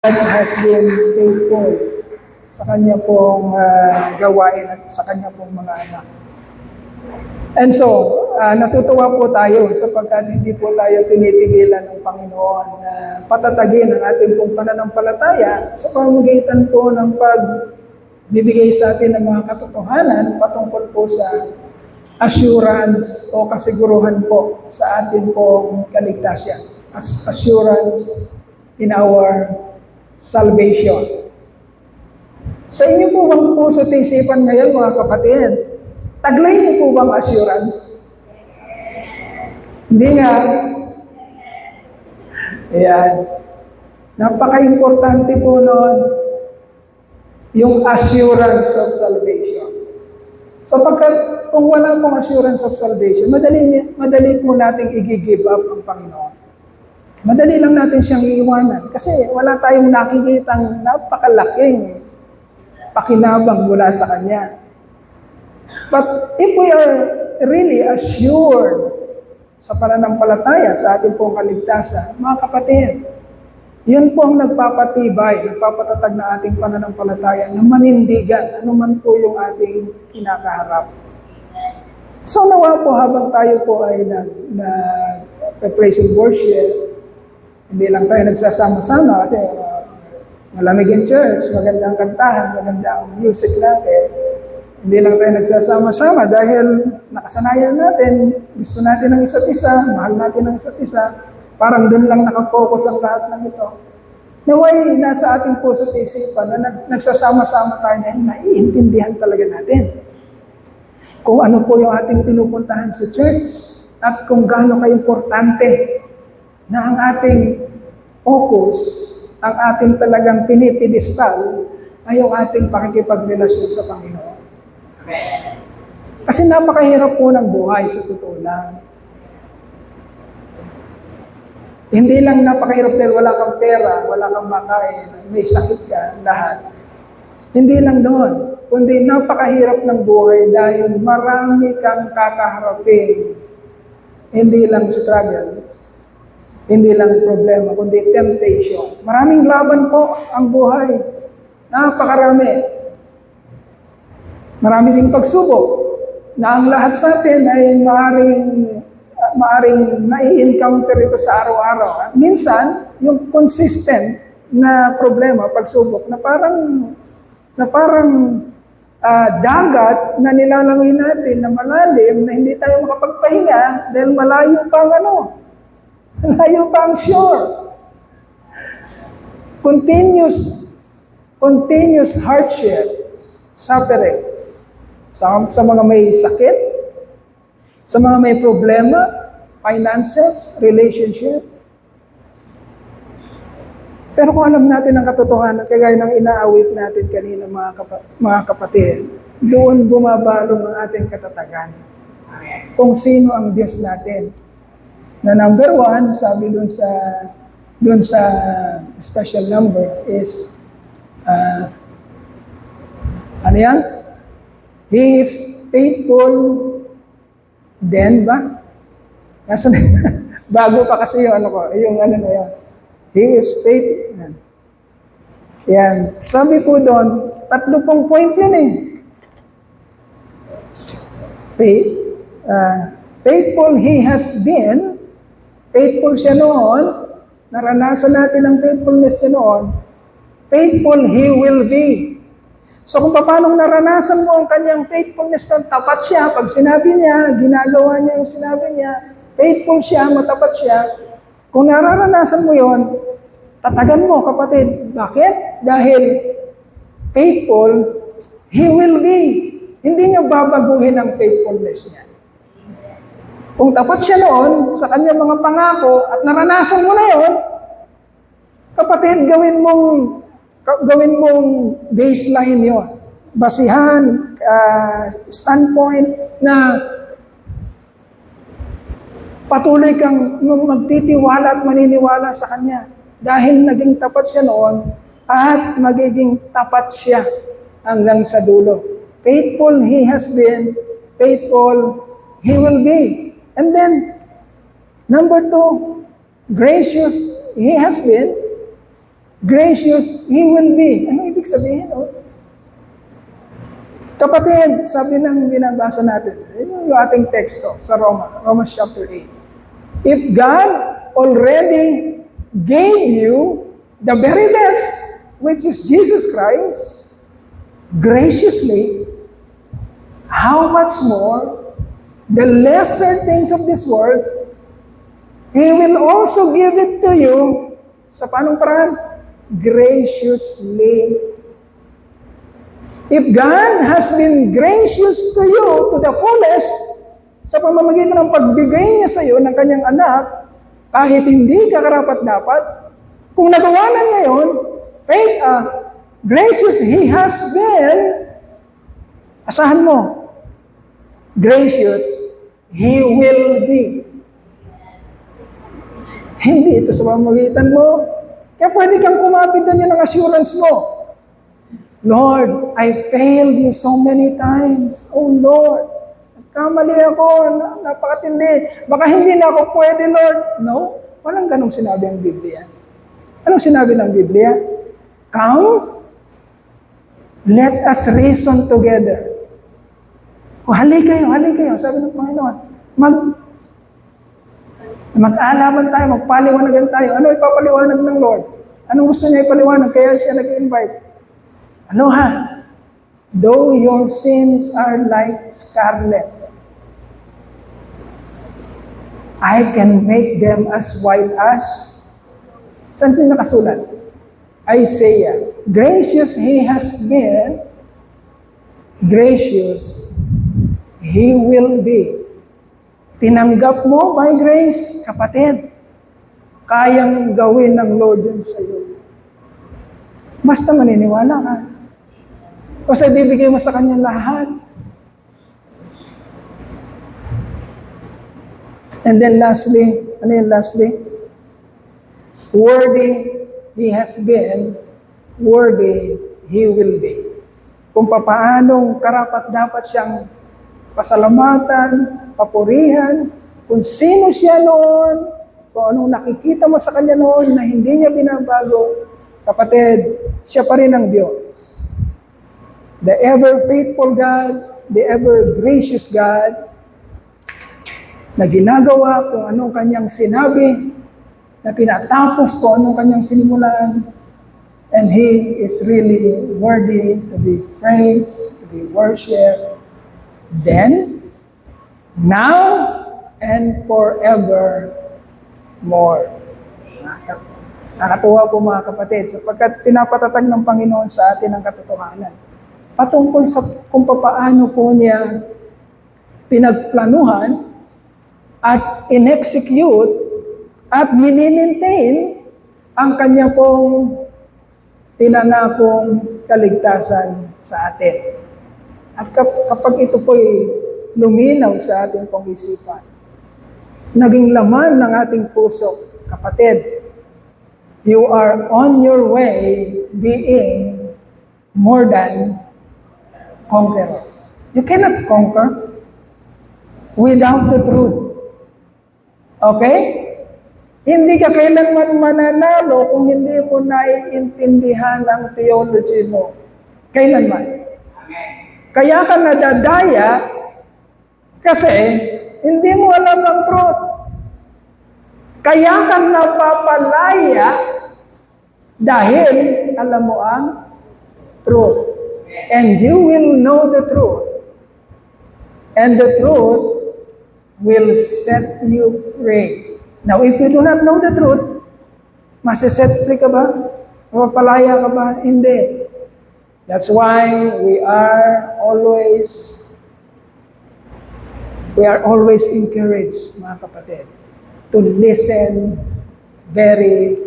God has been faithful sa kanya pong gawain at sa kanya pong mga anak. And so, natutuwa po tayo sapagkat hindi po tayo tinitigilan ng Panginoon na patatagin ang ating pong pananampalataya sa pamamagitan po ng pagbibigay sa atin ng mga katotohanan patungkol po sa assurance o kasiguruhan po sa ating pong kaligtasan. Assurance in our salvation. Sa inyo po bang puso at isipan ngayon, mga kapatid, taglay niyo po bang assurance? Hindi nga. Ayan. Napaka-importante po noon yung assurance of salvation. Sapagkat kung wala pong assurance of salvation, madali po nating i-give up ang Panginoon. Madali lang natin siyang iiwanan kasi wala tayong nakikitang napakalaking pakinabang mula sa Kanya. But if we are really assured sa pananampalataya sa ating pong kaligtasan, mga kapatid, yun po ang nagpapatibay, nagpapatatag na ating pananampalataya na manindigan, anuman po yung ating kinakaharap. So nawa po habang tayo po ay nag-praise and worship, hindi lang tayo nagsasama-sama kasi malamig yung church, magandang kantahan, magandang music natin. Hindi lang tayo nagsasama-sama dahil nakasanayan natin, gusto natin ang isa't isa, mahal natin ang isa't isa, parang doon lang nakapokus ang lahat ng ito. Naway, nasa ating puso at isipan na nagsasama-sama tayo na naiintindihan talaga natin kung ano po yung ating pinupuntahan sa church at kung gaano ka-importante na ang ating focus, ang ating talagang pinipidestal ay yung ating pakikipagrelasyon sa Panginoon. Kasi napakahirap po ng buhay sa totoo lang. Hindi lang napakahirap dahil wala kang pera, wala kang makain, may sakit ka, lahat. Hindi lang doon, kundi napakahirap ng buhay dahil marami kang kakaharapin. Hindi lang struggles, hindi lang problema, kundi temptation. Maraming laban po ang buhay. Napakarami. Marami ding pagsubok na ang lahat sa atin ay maaring nai-encounter ito sa araw-araw. Minsan, yung consistent na problema, pagsubok, na parang dagat na nilalangoy natin na malalim na hindi tayo makapagpahinga dahil malayo pa ang shore. Continuous hardship, suffering. Sa mga may sakit, sa mga may problema, finances, relationship. Pero kung alam natin ang katotohanan, kagaya ng inaawit natin kanina mga kapatid, doon bumabalong ang ating katatagan. Kung sino ang Diyos natin. Na number one, sabi doon sa special number is, ano yan? He is faithful then ba? Bago pa kasi yung ano na yan. He is faithful. Yan. Sabi po doon, 3 point yun eh. Faithful he has been. Faithful siya noon. Naranasan natin ang faithfulness niya noon. Faithful he will be. So kung paano naranasan mo ang kanyang faithfulness, tapat siya, pag sinabi niya, ginagawa niya yung sinabi niya, faithful siya, matapat siya, kung nararanasan mo yon, tatagan mo, kapatid. Bakit? Dahil faithful, he will be. Hindi niya babaguhin ang faithfulness niya. Kung tapat siya noon sa kanyang mga pangako at naranasan mo na yon, kapatid, gawin mong baseline yun. Basihan, standpoint na patuloy kang magtitiwala at maniniwala sa Kanya. Dahil naging tapat siya noon at magiging tapat siya hanggang sa dulo. Faithful he has been, faithful he will be. And then, number 2, gracious he has been, gracious He will be. Ano ibig sabihin? Oh? Kapatid, sabi ng binabasa natin, yung ating teksto sa Romans chapter 8. If God already gave you the very best, which is Jesus Christ, graciously, how much more the lesser things of this world, He will also give it to you sa paanong paraan? Graciously. If God has been gracious to you to the fullest, sa pamamagitan ng pagbigay niya sa iyo ng kanyang anak, kahit hindi ka karapat-dapat, kung nagawa na ngayon, gracious He has been, asahan mo, gracious He will be. Hindi ito sa pamamagitan mo. Kaya pwede kang kumapit na niya ng assurance mo. Lord, I failed you so many times. Oh Lord, nagkamali ako, napakatindi. Baka hindi na ako pwede, Lord. No, walang ganong sinabi ang Biblia. Anong sinabi ng Biblia? Come, let us reason together. O, hali kayo, sabi ng Panginoon. Mag-aalaman tayo, magpaliwanagan tayo. Ano ipapaliwanag ng Lord? Anong gusto niya ipaliwanag? Kaya siya nag-invite. Aloha, though your sins are like scarlet, I can make them as white as, saan siya nakasulat? Isaiah. Gracious He has been, gracious He will be. Tinanggap mo by grace, kapatid. Kayang gawin ng Lord yun sa iyo. Basta maniniwala ka. Kasi bibigay mo sa Kanya lahat. And then lastly, ano yun lastly? Worthy He has been, worthy He will be. Kung papaanong karapat-dapat siyang pasalamatan, papurihan, kung sino siya noon, kung anong nakikita mo sa Kanya noon na hindi niya binabago, kapatid, siya pa rin ang Diyos. The ever-faithful God, the ever-gracious God, na ginagawa kung anong Kanyang sinabi, na tinatapos kung anong Kanyang sinimulan, and He is really worthy to be praised, to be worshipped, then, now, and forever more. Nakatuwa po mga kapatid, sapagkat pinapatatag ng Panginoon sa atin ang katotohanan. Patungkol sa kung paano po niya pinagplanuhan at in-execute at minimaintain ang kanya pong pinanakong kaligtasan sa atin. At kapag ito po'y luminaw sa ating pong isipan, naging laman ng ating puso, kapatid, you are on your way being more than conqueror. You cannot conquer without the truth. Okay? Hindi ka kailanman mananalo kung hindi mo naiintindihan ang theology mo. Kailanman. Kaya ka nadadaya kasi hindi mo alam ang truth. Kaya ka napapalaya dahil alam mo ang truth. And you will know the truth. And the truth will set you free. Now, if you do not know the truth, masiset free ka ba? Mapapalaya ka ba? Hindi. That's why we are always encouraged, mga kapatid, to listen very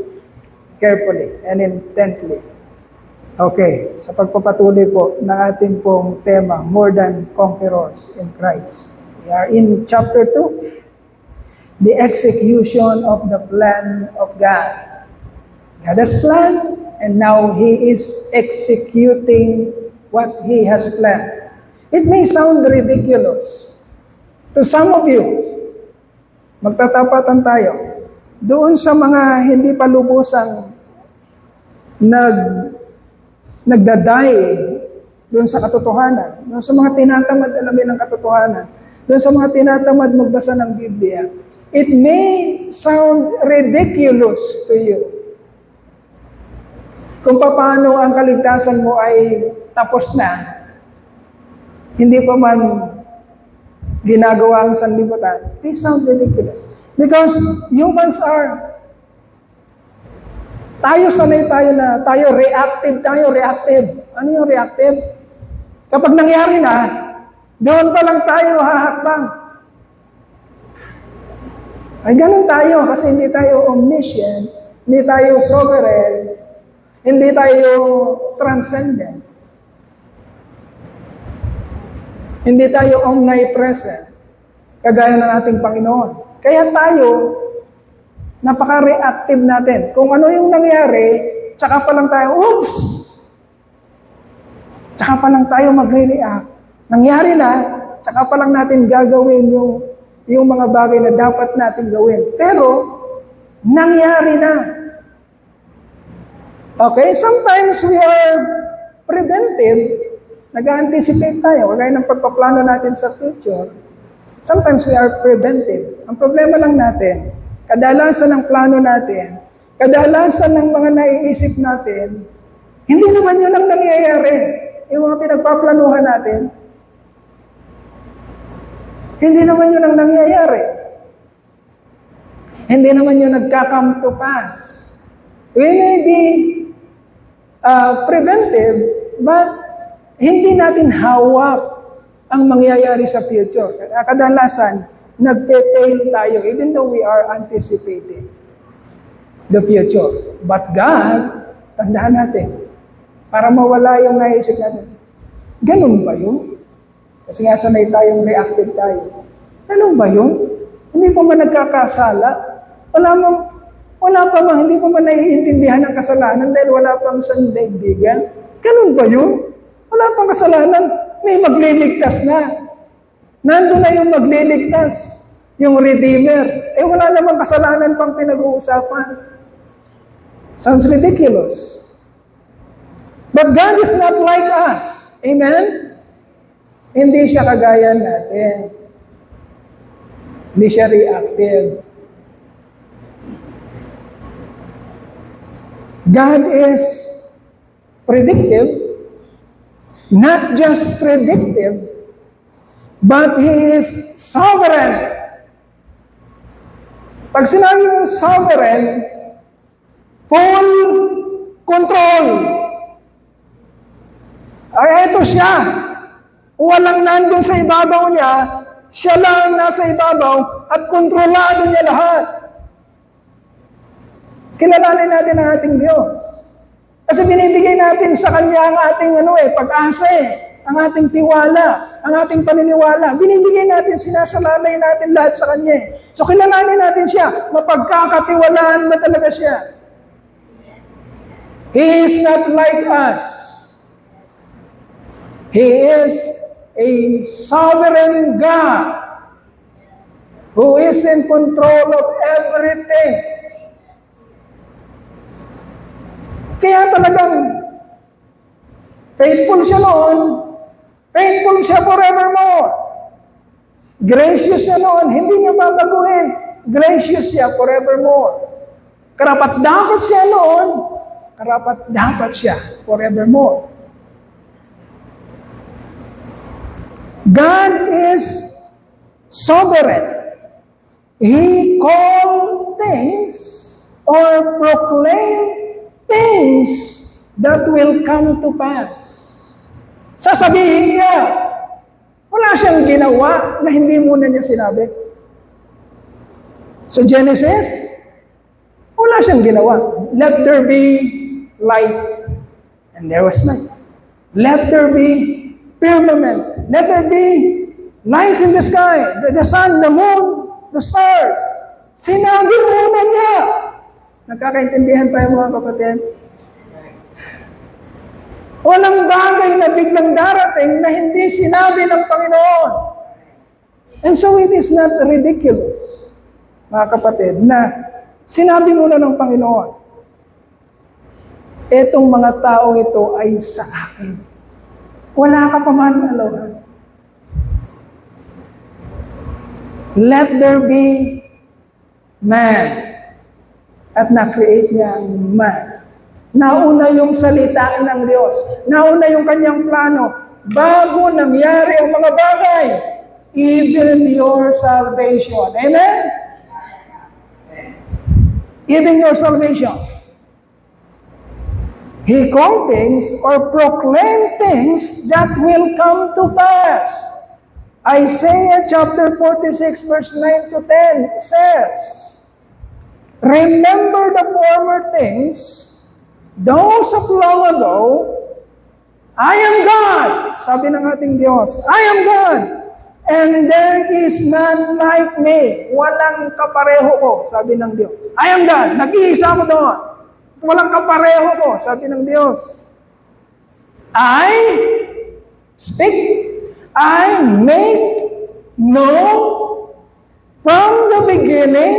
carefully and intently. Okay, sa pagpapatuloy po ng ating pong tema, More Than Conquerors in Christ. We are in chapter 2, the execution of the plan of God. God has planned, and now He is executing what He has planned. It may sound ridiculous to some of you. Magtatapatan tayo. Doon sa mga hindi pa lubusang nag nagdadaig doon sa katotohanan, doon sa mga tinatamad alamin ng katotohanan, doon sa mga tinatamad magbasa ng Biblia, it may sound ridiculous to you. Kung paano ang kaligtasan mo ay tapos na, hindi pa man ginagawa ang sanlibutan, they sound ridiculous. Because humans are, sanay tayo na, reactive. Ano yung reactive? Kapag nangyari na, doon pa lang tayo hahakbang. Ay ganun tayo kasi hindi tayo omniscient, hindi tayo sovereign, hindi tayo transcendent. Hindi tayo omnipresent, kagaya ng ating Panginoon. Kaya tayo, napaka-reactive natin. Kung ano yung nangyari, tsaka pa lang tayo, oops! Tsaka pa lang tayo magre-react. Nangyari na, tsaka pa lang natin gagawin yung mga bagay na dapat natin gawin. Pero, nangyari na. Okay? Sometimes we are preventive. Nag-anticipate tayo, kagaya ng pagpaplano natin sa future. Sometimes we are preventive. Ang problema lang natin, kadalasan ng plano natin, kadalasan ng mga naiisip natin, hindi naman yun ang nangyayari. Yung mga pinagpaplanuhan natin, hindi naman yun ang nangyayari. Hindi naman yun nagka-come to pass. We may be preventive, but hindi natin hawak ang mangyayari sa future. Kadalasan, nagpe-fail tayo even though we are anticipating the future. But God, tandaan natin, para mawala yung naisip natin, ganun ba yun? Kasi nga sanay tayong reactive tayo. Ganun ba yun? Hindi pa man nagkakasala? Wala pa man, hindi pa man naiintindihan ang kasalanan dahil wala pang sandaigdigan? Ganun ba yun? Wala pang kasalanan, may magliligtas na. Nandun na yung magliligtas, yung Redeemer. Wala namang kasalanan pang pinag-uusapan. Sounds ridiculous. But God is not like us. Amen? Hindi siya kagaya natin. Hindi siya reactive. God is predictive. Not just predictive, but He is sovereign. Pag sinabi yung sovereign, full control. Ay, ito siya. Walang nandun sa ibabaw niya, siya lang nasa ibabaw at kontrolado niya lahat. Kilalanin natin ang ating Diyos. Kasi binibigay natin sa Kanya ang ating pag-asa ang ating tiwala, ang ating paniniwala. Binibigay natin, sinasalalay natin lahat sa Kanya. So kilalanin natin siya, mapagkakatiwalaan ba talaga siya? He is not like us. He is a sovereign God who is in control of everything. Kaya talagang faithful siya noon, faithful siya forevermore. Gracious siya noon, hindi niya babaguhin. Gracious siya forevermore. Karapat-dapat siya noon, karapat-dapat siya forevermore. God is sovereign. He called things or proclaimed things that will come to pass. Sasabihin niya, wala siyang ginawa na hindi muna niya sinabi. Sa Genesis, wala siyang ginawa. Let there be light. And there was light. Let there be firmament. Let there be lights in the sky. The sun, the moon, the stars. Sinabi muna niya. Nagkakaintindihan tayo mga kapatid? Walang bagay na biglang darating na hindi sinabi ng Panginoon. And so it is not ridiculous, mga kapatid, na sinabi muna ng Panginoon. etong mga tao ito ay sa akin. Wala ka pa man, Lord. Let there be man. At na-create niya ang man. Nauna yung salita ng Diyos. Nauna yung kanyang plano. Bago nangyari ang mga bagay, even your salvation. Amen? Even your salvation. He called things or proclaimed things that will come to pass. Isaiah chapter 46 verse 9 to 10 says, remember the former things, those of long ago, I am God, sabi ng ating Diyos, I am God, and there is none like me. Walang kapareho ko, sabi ng Diyos. I am God, nag-iisa ko doon. Walang kapareho ko, sabi ng Diyos. I speak, I make known from the beginning,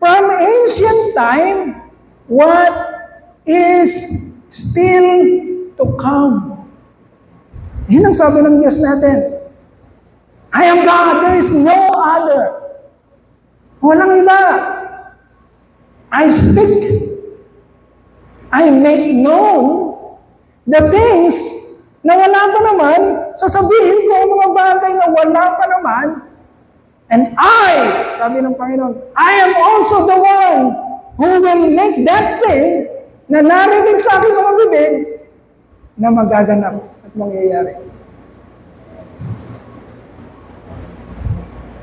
from ancient time, what is still to come. Yan ang sabi ng Diyos natin. I am God, there is no other. Walang iba. I speak, I make known the things na wala pa naman, sasabihin ko ang mga bagay na wala pa naman, and I, sabi ng Panginoon, I am also the one who will make that thing na narinig sa aking mga bibig na magaganap at mangyayari.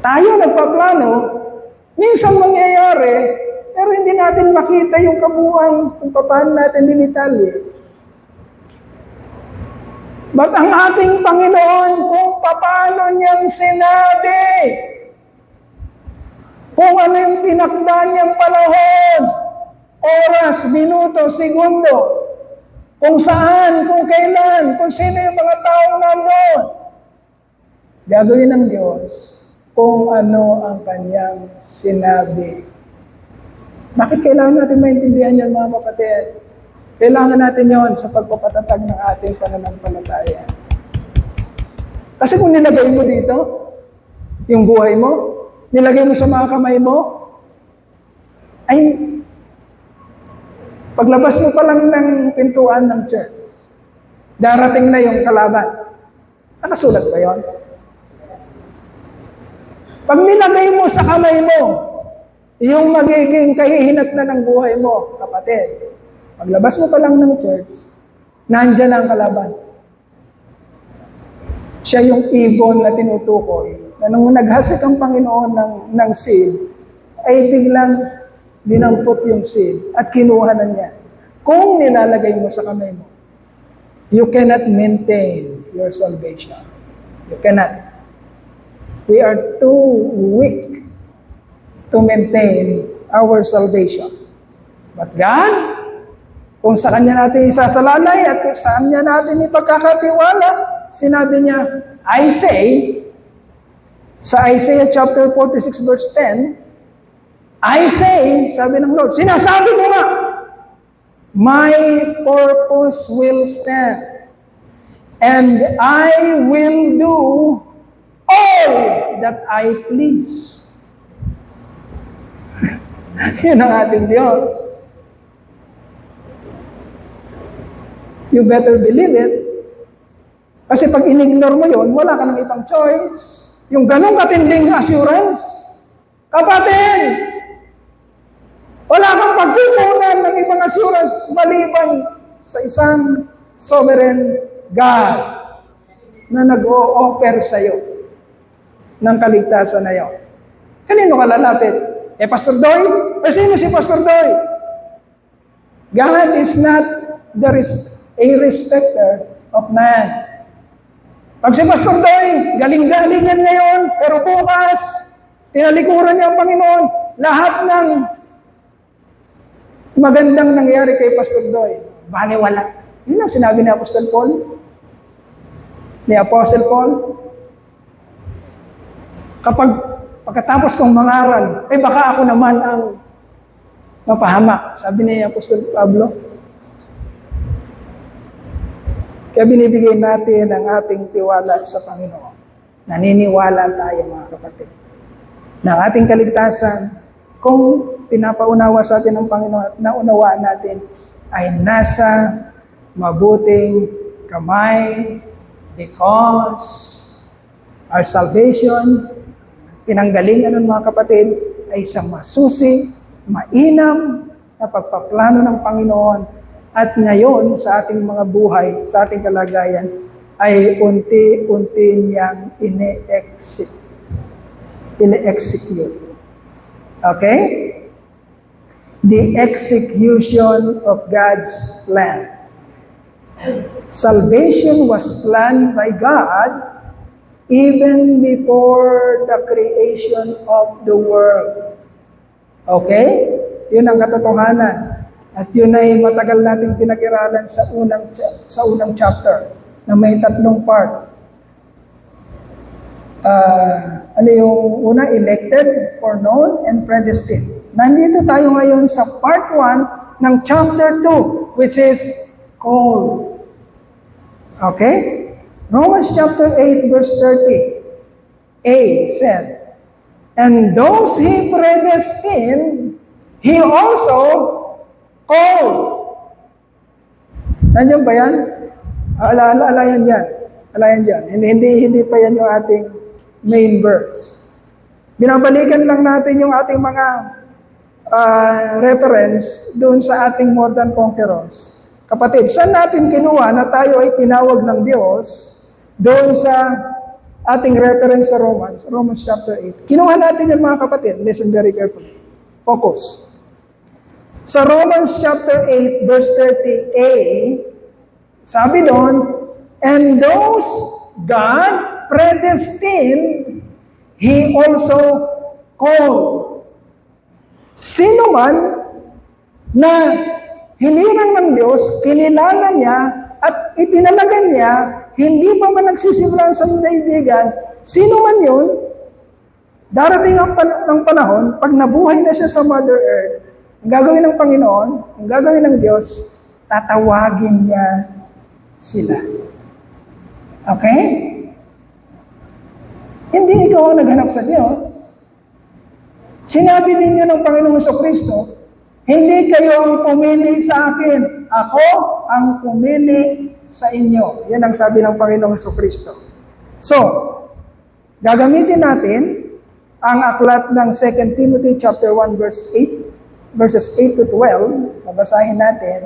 Tayo nagpaplano, minsan mangyayari, pero hindi natin makita yung kabuuan kung paano natin dinitalye. But ang ating Panginoon, kung paano niyang sinabi, kung ano yung tinakda niyang panahon, oras, minuto, segundo, kung saan, kung kailan, kung sino yung mga taong nandun, gagawin ng Diyos kung ano ang kanyang sinabi. Bakit kailangan natin maintindihan yan, mga kapatid? Kailangan natin yon sa pagpapatatag ng ating pananampalataya. Kasi kung nilagay mo dito, yung buhay mo, nilagay mo sa mga kamay mo, ay, paglabas mo pa lang ng pintuan ng church, darating na yung kalaban. Nakasulat ba yon? Pag nilagay mo sa kamay mo, yung magiging kahihinat na ng buhay mo, kapatid, paglabas mo pa lang ng church, nandyan ang kalaban. Siya yung ibon na tinutukoy, na nung naghasik ang Panginoon ng seed, ay biglang dinampot yung seed at kinuha na niya. Kung nilalagay mo sa kamay mo, you cannot maintain your salvation. You cannot. We are too weak to maintain our salvation. But God, kung sa Kanya natin isasalalay at kung sa Kanya natin ipagkakatiwala, sinabi niya, I say, sa Isaiah chapter 46 verse 10, I say, sabi ng Lord, sinasabi ko nga, my purpose will stand, and I will do all that I please. Yun ang ating Diyos. You better believe it. Kasi pag in-ignore mo yun, wala ka ng ibang choice. Yung ganong katinding assurance. Kapatid, wala kang pagkukunan ng ibang assurance maliban sa isang sovereign God na nag-o-offer sa'yo ng kaligtasan na yun. Kanino ka lalapit? Pastor Doy? Sino si Pastor Doy? God is not a respecter of man. Pag si Pastor Doy, galing-galingan ngayon, pero bukas, tinalikuran niya ang Panginoon, lahat ng magandang nangyari kay Pastor Doy, baliwala. Yun ang sinabi ni Apostle Paul. Ni Apostle Paul. Pagkatapos kong mangaral, baka ako naman ang mapahamak. Sabi ni Apostle Pablo. Kaya binibigay natin ang ating tiwala sa Panginoon. Naniniwala tayo mga kapatid, na ang ating kaligtasan, kung pinapaunawa sa atin ng Panginoon at naunawaan natin, ay nasa mabuting kamay because our salvation, pinanggalingan ng mga kapatid, ay sa masusi, mainam na pagpaplano ng Panginoon. At ngayon, sa ating mga buhay, sa ating kalagayan, ay unti-unti niyang ine-execute. Okay? The execution of God's plan. Salvation was planned by God even before the creation of the world. Okay? Yun ang katotohanan. At yun ay matagal nating pinag-iralan sa unang chapter na may 3 part. Ano yung una? Elected, foreknown, and predestined. Nandito tayo ngayon sa part 1 ng chapter 2, which is called. Okay? Romans chapter 8, verse 30. A said, and those he predestined, he also called. Nandiyan ba yan? Alayan yan. Alayan dyan. Hindi pa yan yung ating main verse. Binabalikan lang natin yung ating mga reference doon sa ating more than conquerors. Kapatid, saan natin kinuha na tayo ay tinawag ng Diyos doon sa ating reference sa Romans chapter 8. Kinuha natin yung mga kapatid. Listen very carefully. Focus. Sa Romans chapter 8, verse 30a, sabi doon, and those God predestined, He also called. Sino man na hinirang ng Diyos, kinilala niya, at itinalaga niya, hindi pa man nagsisimula sa daigdigan, sino man yun, darating ang panahon, pag nabuhay na siya sa Mother Earth, ang gagawin ng Panginoon, ang gagawin ng Diyos, tatawagin niya sila. Okay? Hindi ikaw ang naghanap sa Diyos. Sinabi ninyo ng Panginoong Kristo, hindi kayo ang pumili sa akin, ako ang pumili sa inyo. Yan ang sabi ng Panginoong Kristo. So, gagamitin natin ang aklat ng 2 Timothy chapter 1 verses 8 to 12, mabasahin natin,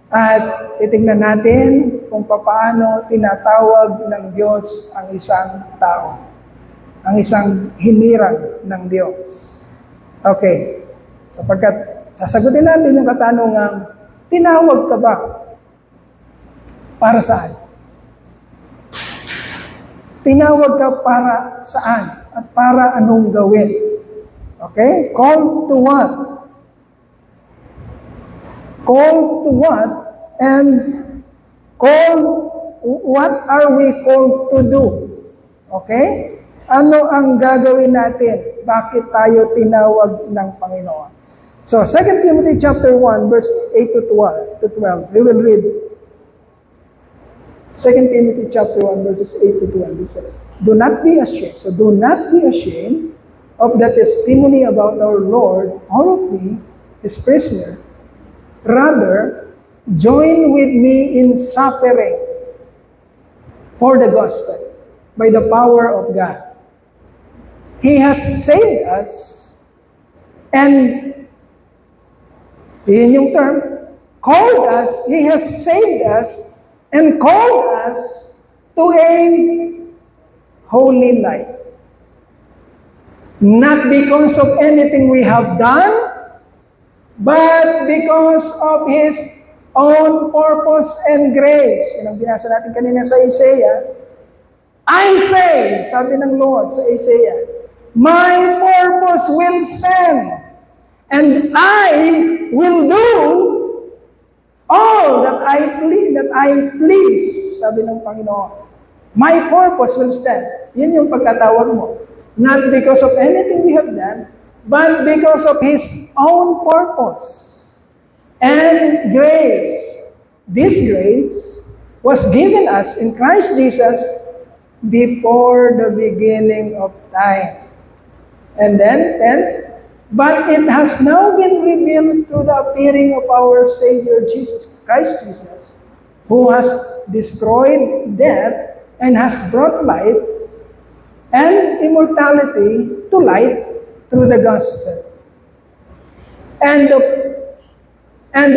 at titingnan natin kung paano tinatawag ng Diyos ang isang tao, ang isang hinirang ng Diyos. Okay, sapagkat sasagutin natin yung katanungan, tinawag ka ba? Para saan? Tinawag ka para saan? At para anong gawin? Okay? Call to what? Called to what? And what are we called to do? Okay? Ano ang gagawin natin? Bakit tayo tinawag ng Panginoon? So, 2 Timothy chapter 1, verse 8 to 12. We will read 2 Timothy chapter 1, verses 8 to 12. It says, do not be ashamed. So, do not be ashamed of the testimony about our Lord, all of me, His prisoner. Rather, join with me in suffering for the gospel by the power of God. He has saved us, and yun yung term, called us, He has saved us, and called us to a holy life. Not because of anything we have done, but because of His own purpose and grace. Yun ang binasa natin kanina sa Isaiah. I say, sabi ng Lord sa Isaiah, my purpose will stand, and I will do all that I please, sabi ng Panginoon. My purpose will stand. Yun yung pagkatawag mo. Not because of anything we have done, but because of His own purpose and grace. This grace was given us in Christ Jesus before the beginning of time. And then, but it has now been revealed through the appearing of our Savior Jesus, Christ Jesus, who has destroyed death and has brought life and immortality to light through the gospel. And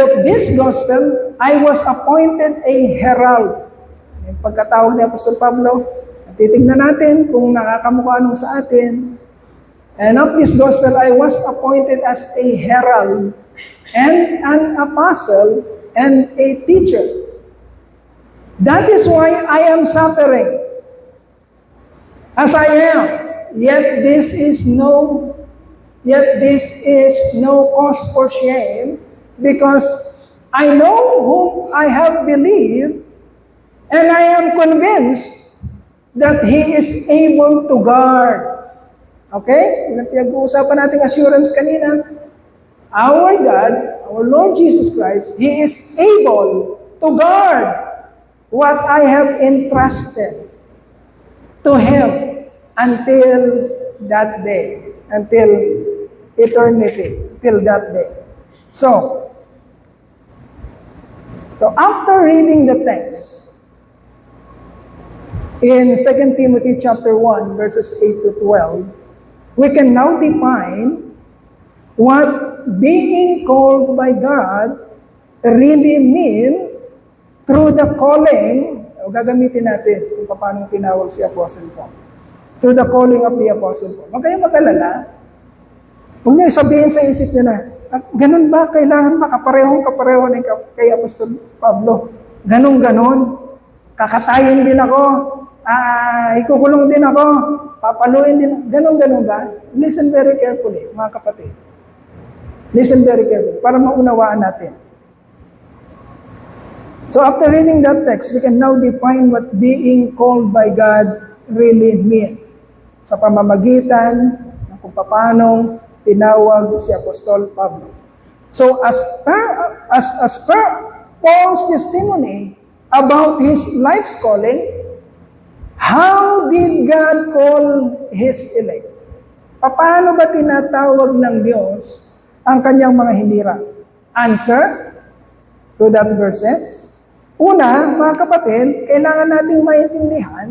of this gospel, I was appointed a herald. Yung pagkatawag ni Apostol Pablo, titignan natin kung nakakamukha nung sa atin. And of this gospel, I was appointed as a herald and an apostle and a teacher. That is why I am suffering as I am. Yet this is no cause for shame, because I know whom I have believed, and I am convinced that He is able to guard. Okay? Yung pinag-uusapan nating assurance kanina, our God, our Lord Jesus Christ, He is able to guard what I have entrusted to Him until that day, until eternity, till that day. So after reading the text in 2 Timothy chapter 1, verses 8 to 12, we can now define what being called by God really mean through the calling. O gagamitin natin kung paano tinawag si Apostle Paul. Through the calling of the Apostle Paul. Huwag kayong mag-alala. Huwag niyo sabihin sa isip niyo na, ganun ba? Kailangan ba kapareho ni kay Apostol Pablo? Ganun. Kakatayin din ako. Ikukulong din ako. Papaluin din. Ganun ba? Listen very carefully, mga kapatid. Listen very carefully para maunawaan natin. So after reading that text, we can now define what being called by God really means. Sa pamamagitan ng kung paano tinawag si Apostol Pablo. So as per Paul's testimony about his life's calling, how did God call His elect? Paano ba tinatawag ng Diyos ang kanyang mga hinirang? Answer to that verses. Una, mga kapatid, kailangan nating maintindihan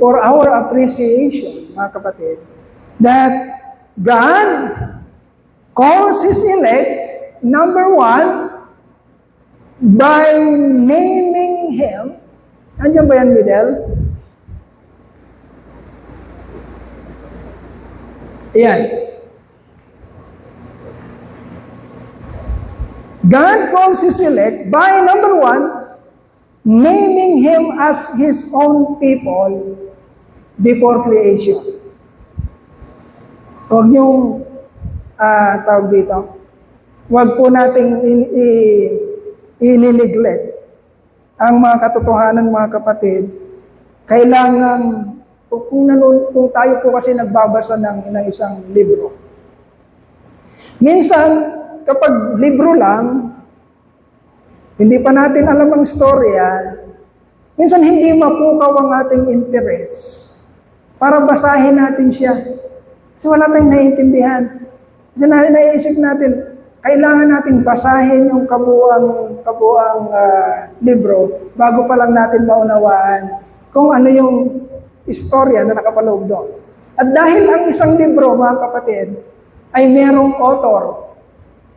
for our appreciation, mga kapatid, that God calls His elect, number one, by naming Him. Andiyan ba yan, Midel? Ayan. God calls His elect by, number one, naming Him as His own people before creation. Huwag niyong tawag dito. Huwag po nating inineglect ang mga katotohanan, mga kapatid. Kailangan, kung tayo po kasi nagbabasa ng isang libro. Minsan, kapag libro lang, hindi pa natin alam ang storya, minsan hindi mapukaw ang ating interest para basahin natin siya. Kasi wala tayong naiintindihan. Kasi naiisip natin, kailangan nating basahin yung kabuang libro bago pa lang natin maunawaan kung ano yung istorya na nakapaloob doon. At dahil ang isang libro, mga kapatid, ay merong author,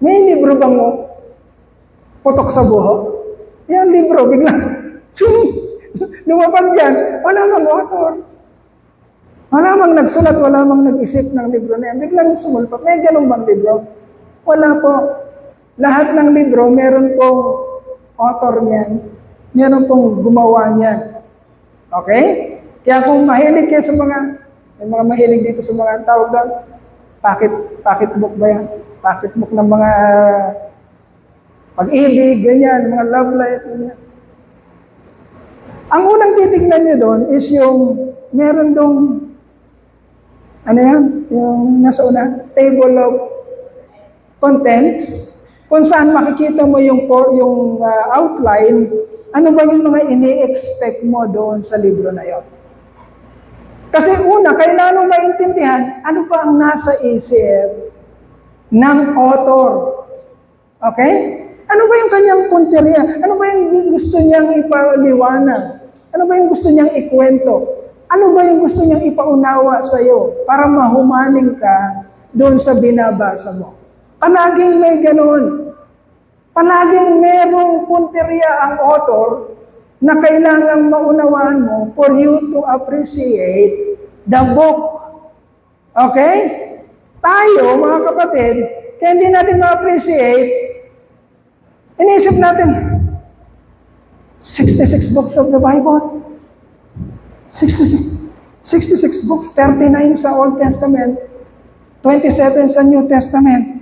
may libro bang putok sa buho? Yan libro, biglang lumapag yan, wala mang author. Wala mang nagsulat, wala mang nag-isip ng libro na yan. Biglang sumulpa. May ganun bang libro? Wala po. Lahat ng libro, meron pong author niyan. Meron pong gumawa niyan. Okay? Kaya kung mahilig kayo sa may mga mahilig dito sa mga tawag doon, pocketbook ba yan? Pocketbook ng mga pag-ibig, ganyan, mga love life, ganyan. Ang unang titignan niyo doon is yung, meron dong, ano yan? Yung nasa una, table of contents. kung saan makikita mo yung outline, ano ba yung mga ini-expect mo doon sa libro na yon. Kasi una, kailangan mo maintindihan ano ba ang nasa isip ng author. Okay? Ano ba yung kanyang punteriya? Ano ba yung gusto niyang ipaliwanag? Ano ba yung gusto niyang ikwento? Ano ba yung gusto niyang ipaunawa sa iyo para mahumaling ka doon sa binabasa mo? Palaging may ganun. Palaging merong punteriya ang author na kailangang maunawaan mo for you to appreciate the book. Okay? Tayo, mga kapatid, kaya hindi natin ma-appreciate, iniisip natin, 66 books of the Bible. 66 books, 39 sa Old Testament, 27 sa New Testament.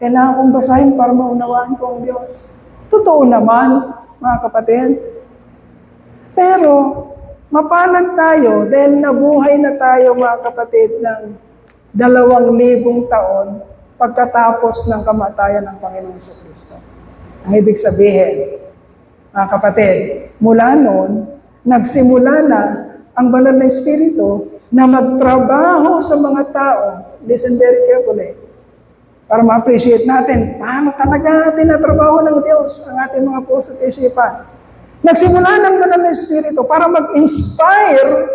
Kailangan kong basahin para maunawaan ko ang Diyos. Totoo naman, mga kapatid. Pero, mapalad tayo dahil nabuhay na tayo, mga kapatid, ng 2,000 taon pagkatapos ng kamatayan ng Panginoon Jesucristo. Ang ibig sabihin, mga kapatid, mula noon, nagsimula na ang banal na Espiritu na magtrabaho sa mga tao. Listen very carefully. Para ma-appreciate natin paano talaga tinatrabaho ng Diyos ang ating mga puso at isipan. Nagsimula ng banal na Espiritu para mag-inspire,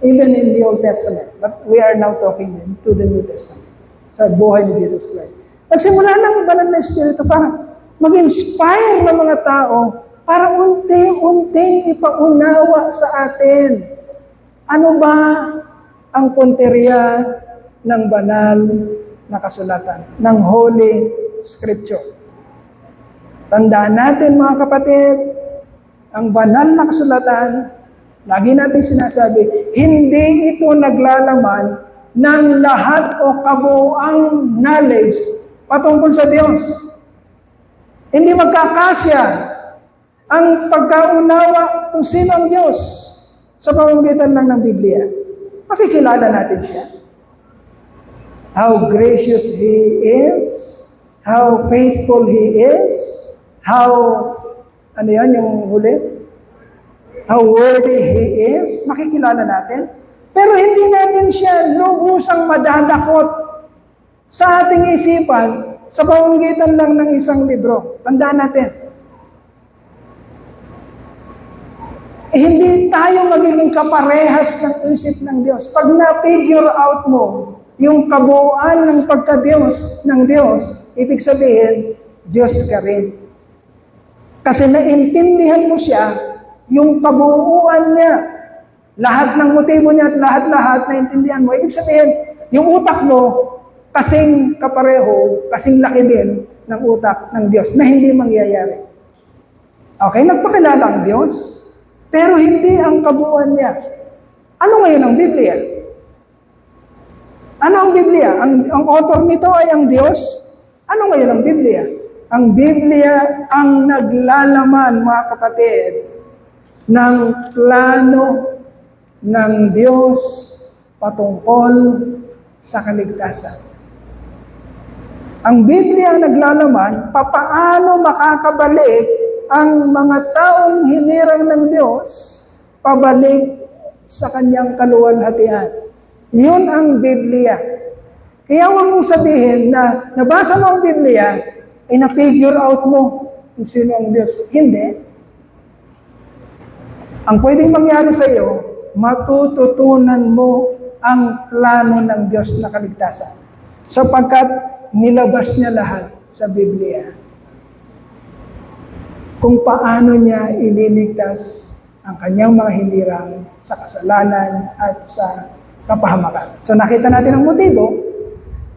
even in the Old Testament. But we are now talking to the New Testament. Sa buhay ni Jesus Christ. Nagsimula ng banal na Espiritu para mag-inspire ng mga tao para unti-unting ipaunawa sa atin. Ano ba ang punteriya ng banal na kasulatan, ng Holy Scripture? Tandaan natin, mga kapatid, ang banal na kasulatan, lagi natin sinasabi, hindi ito naglalaman ng lahat o kabuuang knowledge patungkol sa Diyos. Hindi magkakasya ang pagkaunawa kung sino ang Diyos sa pamamagitan lang ng Biblia. Makikilala natin siya. How gracious He is, how faithful He is, how, ano yan yung huli? How worthy He is, makikilala natin. Pero hindi natin siya lubusang madadakot sa ating isipan sa pamamagitan lang ng isang libro. Tandaan natin. Hindi tayo magiging kaparehas ng isip ng Diyos. Pag na-figure out mo yung kabuuan ng pagka-Diyos ng Diyos, ibig sabihin, Diyos ka rin. Kasi naintindihan mo siya, yung kabuuan niya, lahat ng motibo niya at lahat-lahat naintindihan mo. Ibig sabihin, yung utak mo, kasing kapareho, kasing laki din ng utak ng Diyos na hindi mangyayari. Okay, nagpakilala ang Diyos. Pero hindi ang kabuuan niya. Ano ngayon ang Biblia? Ano ang Biblia? Ang author nito ay ang Diyos. Ano ngayon ang Biblia? Ang Biblia ang naglalaman, mga kapatid, ng plano ng Diyos patungkol sa kaligtasan. Ang Biblia ang naglalaman, papaano makakabalik ang mga taong hinirang ng Diyos pabalik sa kanyang kaluwalhatian. Yun ang Biblia. Kaya huwag mong sabihin na nabasa mo ang Biblia, ay na-figure out mo kung sino ang Diyos. Hindi. Ang pwedeng mangyari sa iyo, matututunan mo ang plano ng Diyos na kaligtasan. Sapagkat nilabas niya lahat sa Biblia. Kung paano niya ililigtas ang kanyang mga hinirang sa kasalanan at sa kapahamakan. So nakita natin ang motibo.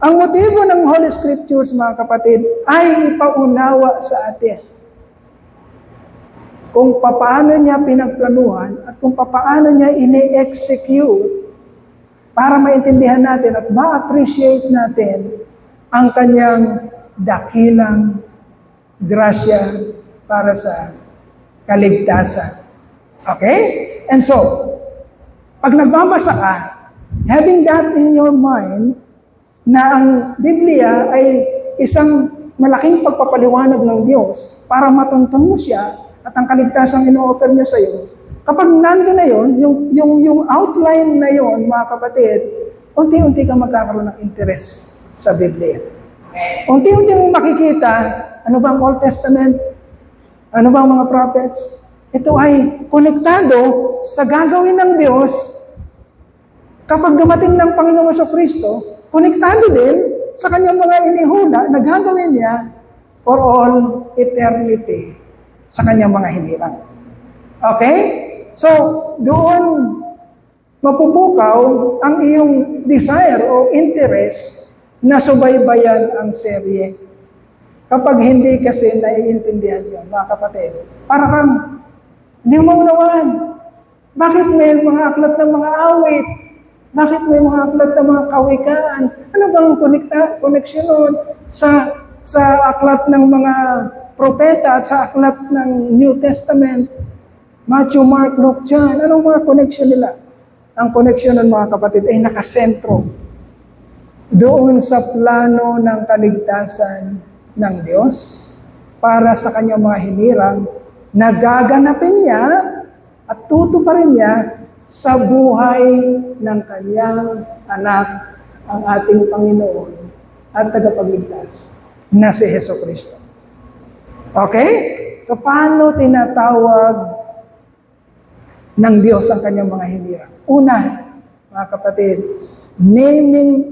Ang motibo ng Holy Scriptures, mga kapatid, ay ipaunawa sa atin. Kung paano niya pinagplanuhan at kung paano niya ini-execute para maintindihan natin at ma-appreciate natin ang kanyang dakilang grasya para sa kaligtasan. Okay? And so, pag nagbabasa ka, having that in your mind, na ang Biblia ay isang malaking pagpapaliwanag ng Diyos para matuntun mo siya at ang kaligtasang ino-offer niya sa iyo. Kapag nandun na yon, yung outline na yon, mga kapatid, unti-unti ka magkakaroon ng interest sa Biblia. Unti-unti mong makikita, ano ba ang Old Testament? Ano ba ang mga prophets? Ito ay konektado sa gagawin ng Diyos. Kapag dumating ng Panginoon sa Kristo, konektado din sa kanyang mga inihula na gagawin niya for all eternity sa kanyang mga hinirang. Okay? So, doon mapupukaw ang iyong desire o interest na subaybayan ang serye. Kapag hindi kasi naiintindihan yun, mga kapatid, para kang hindi mo maunawaan. Bakit may mga aklat ng mga awit? Bakit may mga aklat ng mga kawikaan? Ano bang connection nun sa aklat ng mga propeta at sa aklat ng New Testament? Matthew, Mark, Luke, John. Anong mga connection nila? Ang connection ng mga kapatid ay nakasentro doon sa plano ng kaligtasan ng Diyos para sa kanyang mga hinirang na gaganapin niya at tutuparin niya sa buhay ng kanyang anak, ang ating Panginoon at tagapagligtas na si Jesucristo. Okay? So, paano tinatawag ng Diyos ang kanyang mga hinirang? Una, mga kapatid,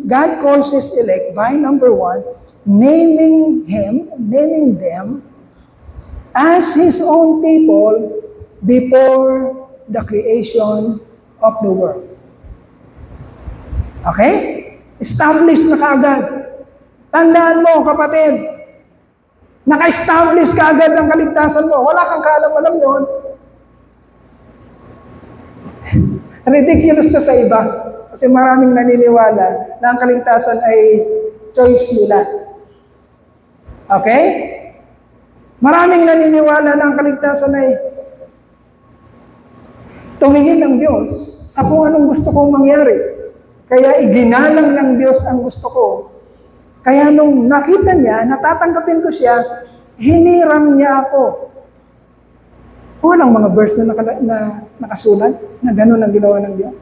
God calls His elect by number 1, naming them as His own people before the creation of the world. Okay? Established na kaagad. Tandaan mo, kapatid, naka-establish kaagad ang kaligtasan mo. Wala kang kaalam-alam yun. Ridiculous to sa iba. Kasi maraming naniniwala na ang kaligtasan ay choice nila. Okay? Maraming naniniwala na ang kaligtasan ay tumingin ng Diyos sa kung anong gusto kong mangyari. Kaya iginalang ng Diyos ang gusto ko. Kaya nung nakita niya, natatanggapin ko siya, hinirang niya ako. Walang mga verse na nakasulat na gano'n ang ginawa ng Diyos.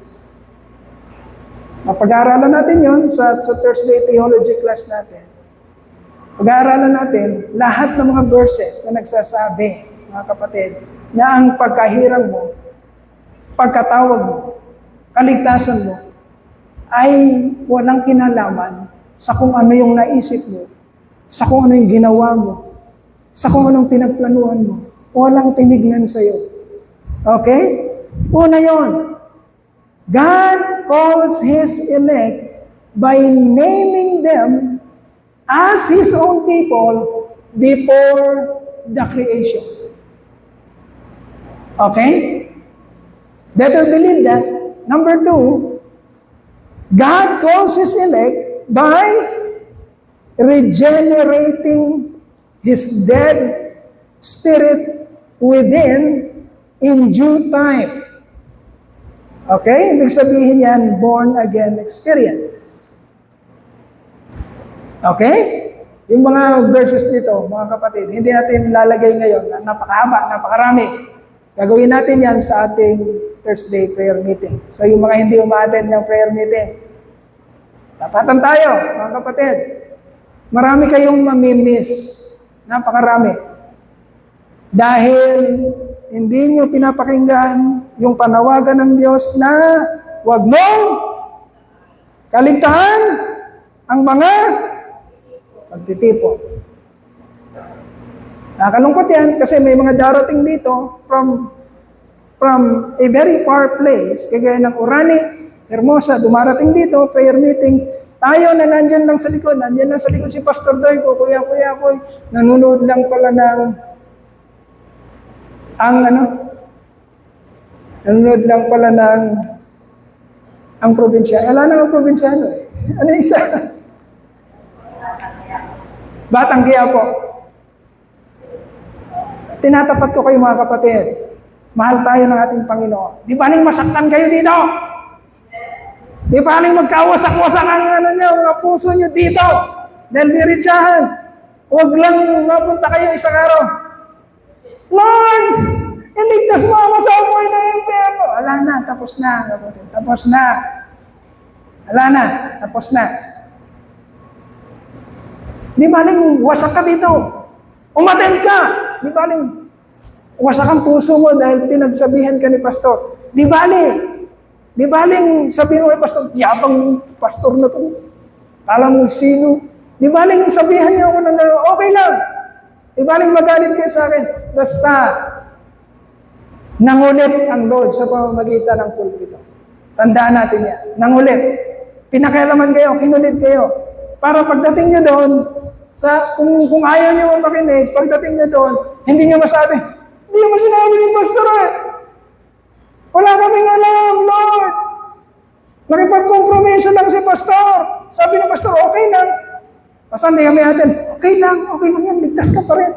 Pag-aaralan natin yon sa Thursday Theology class natin. Pag-aaralan natin lahat ng mga verses na nagsasabi, mga kapatid, na ang pagkahirang mo, pagkatawag mo, kaligtasan mo, ay walang kinalaman sa kung ano yung naisip mo, sa kung ano yung ginawa mo, sa kung anong pinagplanuhan mo. Walang tinignan sa'yo. Okay? Una yon. God calls His elect by naming them as His own people before the creation. Okay? Better believe that. Number 2, God calls His elect by regenerating His dead spirit within in due time. Okay? Ibig sabihin yan, born again experience. Okay? Yung mga verses dito, mga kapatid, hindi natin lalagay ngayon. Napakahaba, napakarami. Gagawin natin yan sa ating Thursday prayer meeting. So yung mga hindi umaattend ng prayer meeting, tapatan tayo, mga kapatid. Marami kayong mamimiss. Napakarami. Dahil hindi nyo pinapakinggan yung panawagan ng Diyos na huwag mong kaligtaan ang mga pagtitipon. Nakakalungkot yan kasi may mga darating dito from a very far place, kagaya ng Orani, Hermosa, dumarating dito, prayer meeting. Tayo na nandyan lang sa likod si Pastor Doy ko, kuya ko, nanonood lang pala ng nanonood lang pala ng ang probinsya. Wala na ang probinsyano eh. Ano yung isa? Batang Quiapo. Tinatapat ko kayo mga kapatid. Mahal tayo ng ating Panginoon. Di ba ning masaktan kayo dito? Di ba ning magkawasak-wasak ang mga puso nyo dito? Dahil diretsahan. Huwag lang mapunta kayo isang araw. Lord, iligtas mo ako sa amoy na impyerno. Wala na, tapos na. Tapos na. Wala na, tapos na. Di baling wasak ka dito. Umaten ka. Di baling wasak ang puso mo dahil pinagsabihan ka ni pastor. Di baling sabihin mo kay pastor, yabang pastor na to. Kala mo sino. Di baling sabihan niya ako na okay lang. Di baling magalit kayo sa akin. Basta, nangulit ang Lord sa pamamagitan ng pulpito. Tandaan natin yan. Nangulit. Pinakailaman kayo, kinulit kayo. Para pagdating niyo doon, kung ayaw niyo makinig, pagdating niyo doon, hindi niyo masabi, hindi mo sinabi ni pastor eh. Wala kaming alam, Lord. Nakipag-compromise lang si pastor. Sabi ng pastor, okay lang. Basta hindi kami natin, okay lang yan, ligtas ka pa rin.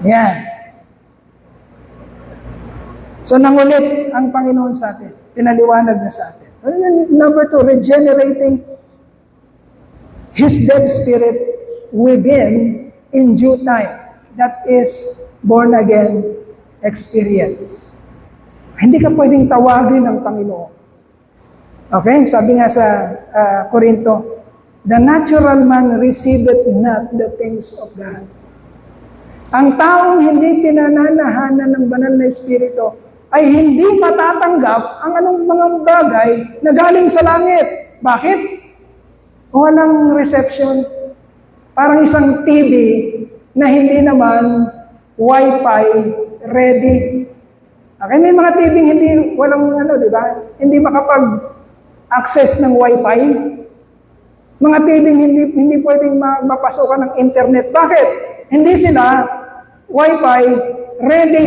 Yan. So, nangulit ang Panginoon sa atin. Pinaliwanag niya sa atin. So, number 2, regenerating His dead spirit within in due time. That is born again experience. Hindi ka pwedeng tawagin ng Panginoon. Okay? Sabi nga sa Korinto, the natural man receiveth not the things of God. Ang taong hindi pinananahanan ng banal na Espiritu ay hindi matatanggap ang anong mga bagay na galing sa langit. Bakit? Walang reception. Parang isang TV na hindi naman Wi-Fi ready. Okay, may mga TV hindi walang di ba? Hindi makapag-access ng Wi-Fi. Mga TV hindi pwedeng mapasukan ng internet. Bakit? Hindi sila Wi-Fi ready.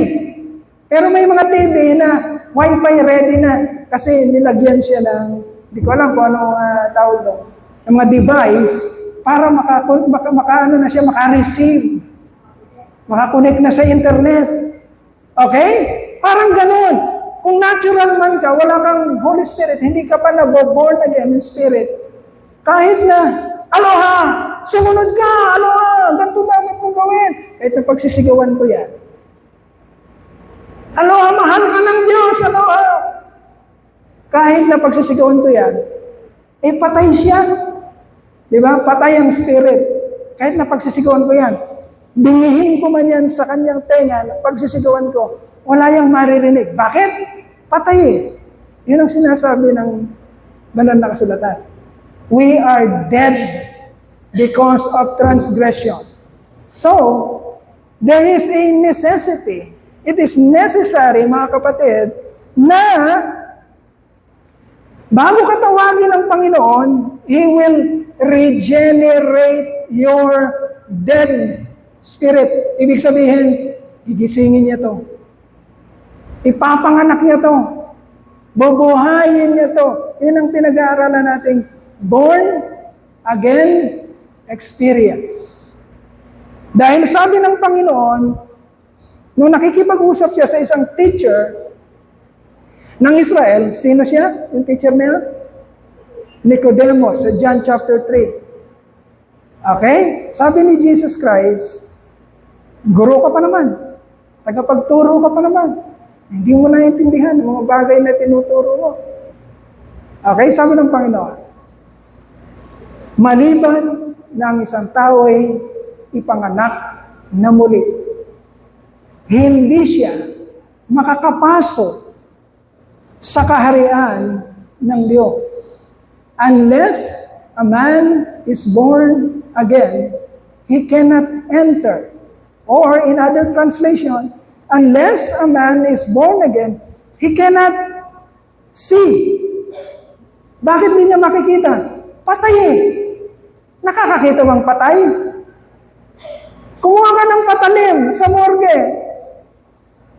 Pero may mga TV na Wi-Fi ready na kasi nilagyan siya ng, hindi ko alam kung anong tawag doon, ng mga device para maka-receive. Maka-connect na sa internet. Okay? Parang ganun. Kung natural man ka, wala kang Holy Spirit, hindi ka pa naboborn again in Spirit, kahit na, aloha, sumunod ka, aloha, ganito dapat mo gawin. Kahit na pagsisigawan ko yan. Aloha, mahal ka ng Diyos, aloha. Kahit na pagsisigawan ko yan, patay siya. Di ba? Patay ang Spirit. Kahit na pagsisigawan ko yan, bingihin ko man yan sa kanyang tenga, pagsisigawan ko, wala yang maririnig. Bakit? Patay eh. Yun ang sinasabi ng banal na kasulatan. We are dead because of transgression. So, there is a necessity. It is necessary, mga kapatid, na bago ka tawagin ng Panginoon, He will regenerate your dead spirit. Ibig sabihin, gigisingin niya to. Ipapanganak niya to. Bubuhayin niya to. Yun ang pinag-aaralan nating born again experience. Dahil sabi ng Panginoon, nung nakikipag-usap siya sa isang teacher ng Israel, sino siya? Yung teacher niya? Nicodemus, sa John chapter 3. Okay? Sabi ni Jesus Christ, guro ka pa naman. Tagapagturo ka pa naman. Hindi mo naiintindihan ang mga bagay na tinuturo mo. Okay? Sabi ng Panginoon, maliban na ang isang tao ay ipanganak na muli, hindi siya makakapasok sa kaharian ng Diyos. Unless a man is born again, he cannot enter. Or in other translation, unless a man is born again, he cannot see. Bakit di niya makikita? Patay eh. Nakakakita bang patay? Kumuha ka ng patalim sa morgue.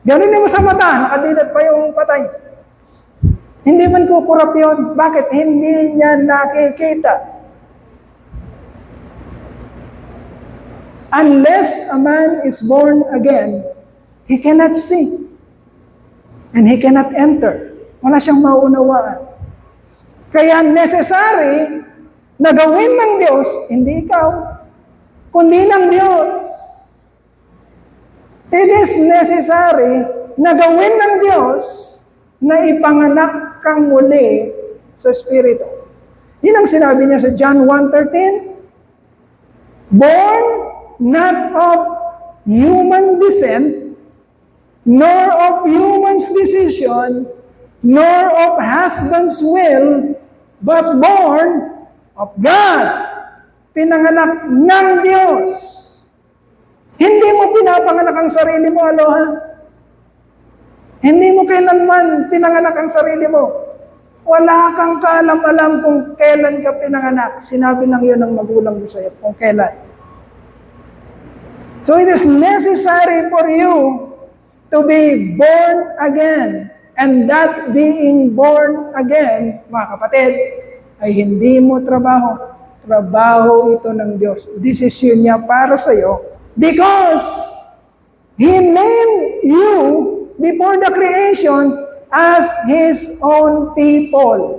Ganunin mo sa mata, nakadilat pa yung patay. Hindi man kukurap yun. Bakit? Hindi niya nakikita. Unless a man is born again, he cannot see. And he cannot enter. Wala siyang mauunawaan. Kaya necessary na gawin ng Diyos, hindi ikaw, kundi ng Diyos. It is necessary na gawin ng Diyos na ipanganak kang muli sa Espiritu. Yun ang sinabi niya sa John 1:13. Born not of human descent, nor of human's decision, nor of husband's will, but born of God. Pinanganak ng Diyos. Hindi mo pinapanganak ang sarili mo, aloha. Hindi mo kailanman pinanganak ang sarili mo. Wala kang kaalam-alam kung kailan ka pinanganak. Sinabi lang yun ng magulang mo sa'yo kung kailan. So it is necessary for you to be born again. And that being born again, mga kapatid, ay hindi mo trabaho. Trabaho ito ng Diyos. Desisyon niya para sa'yo because He named you before the creation as His own people.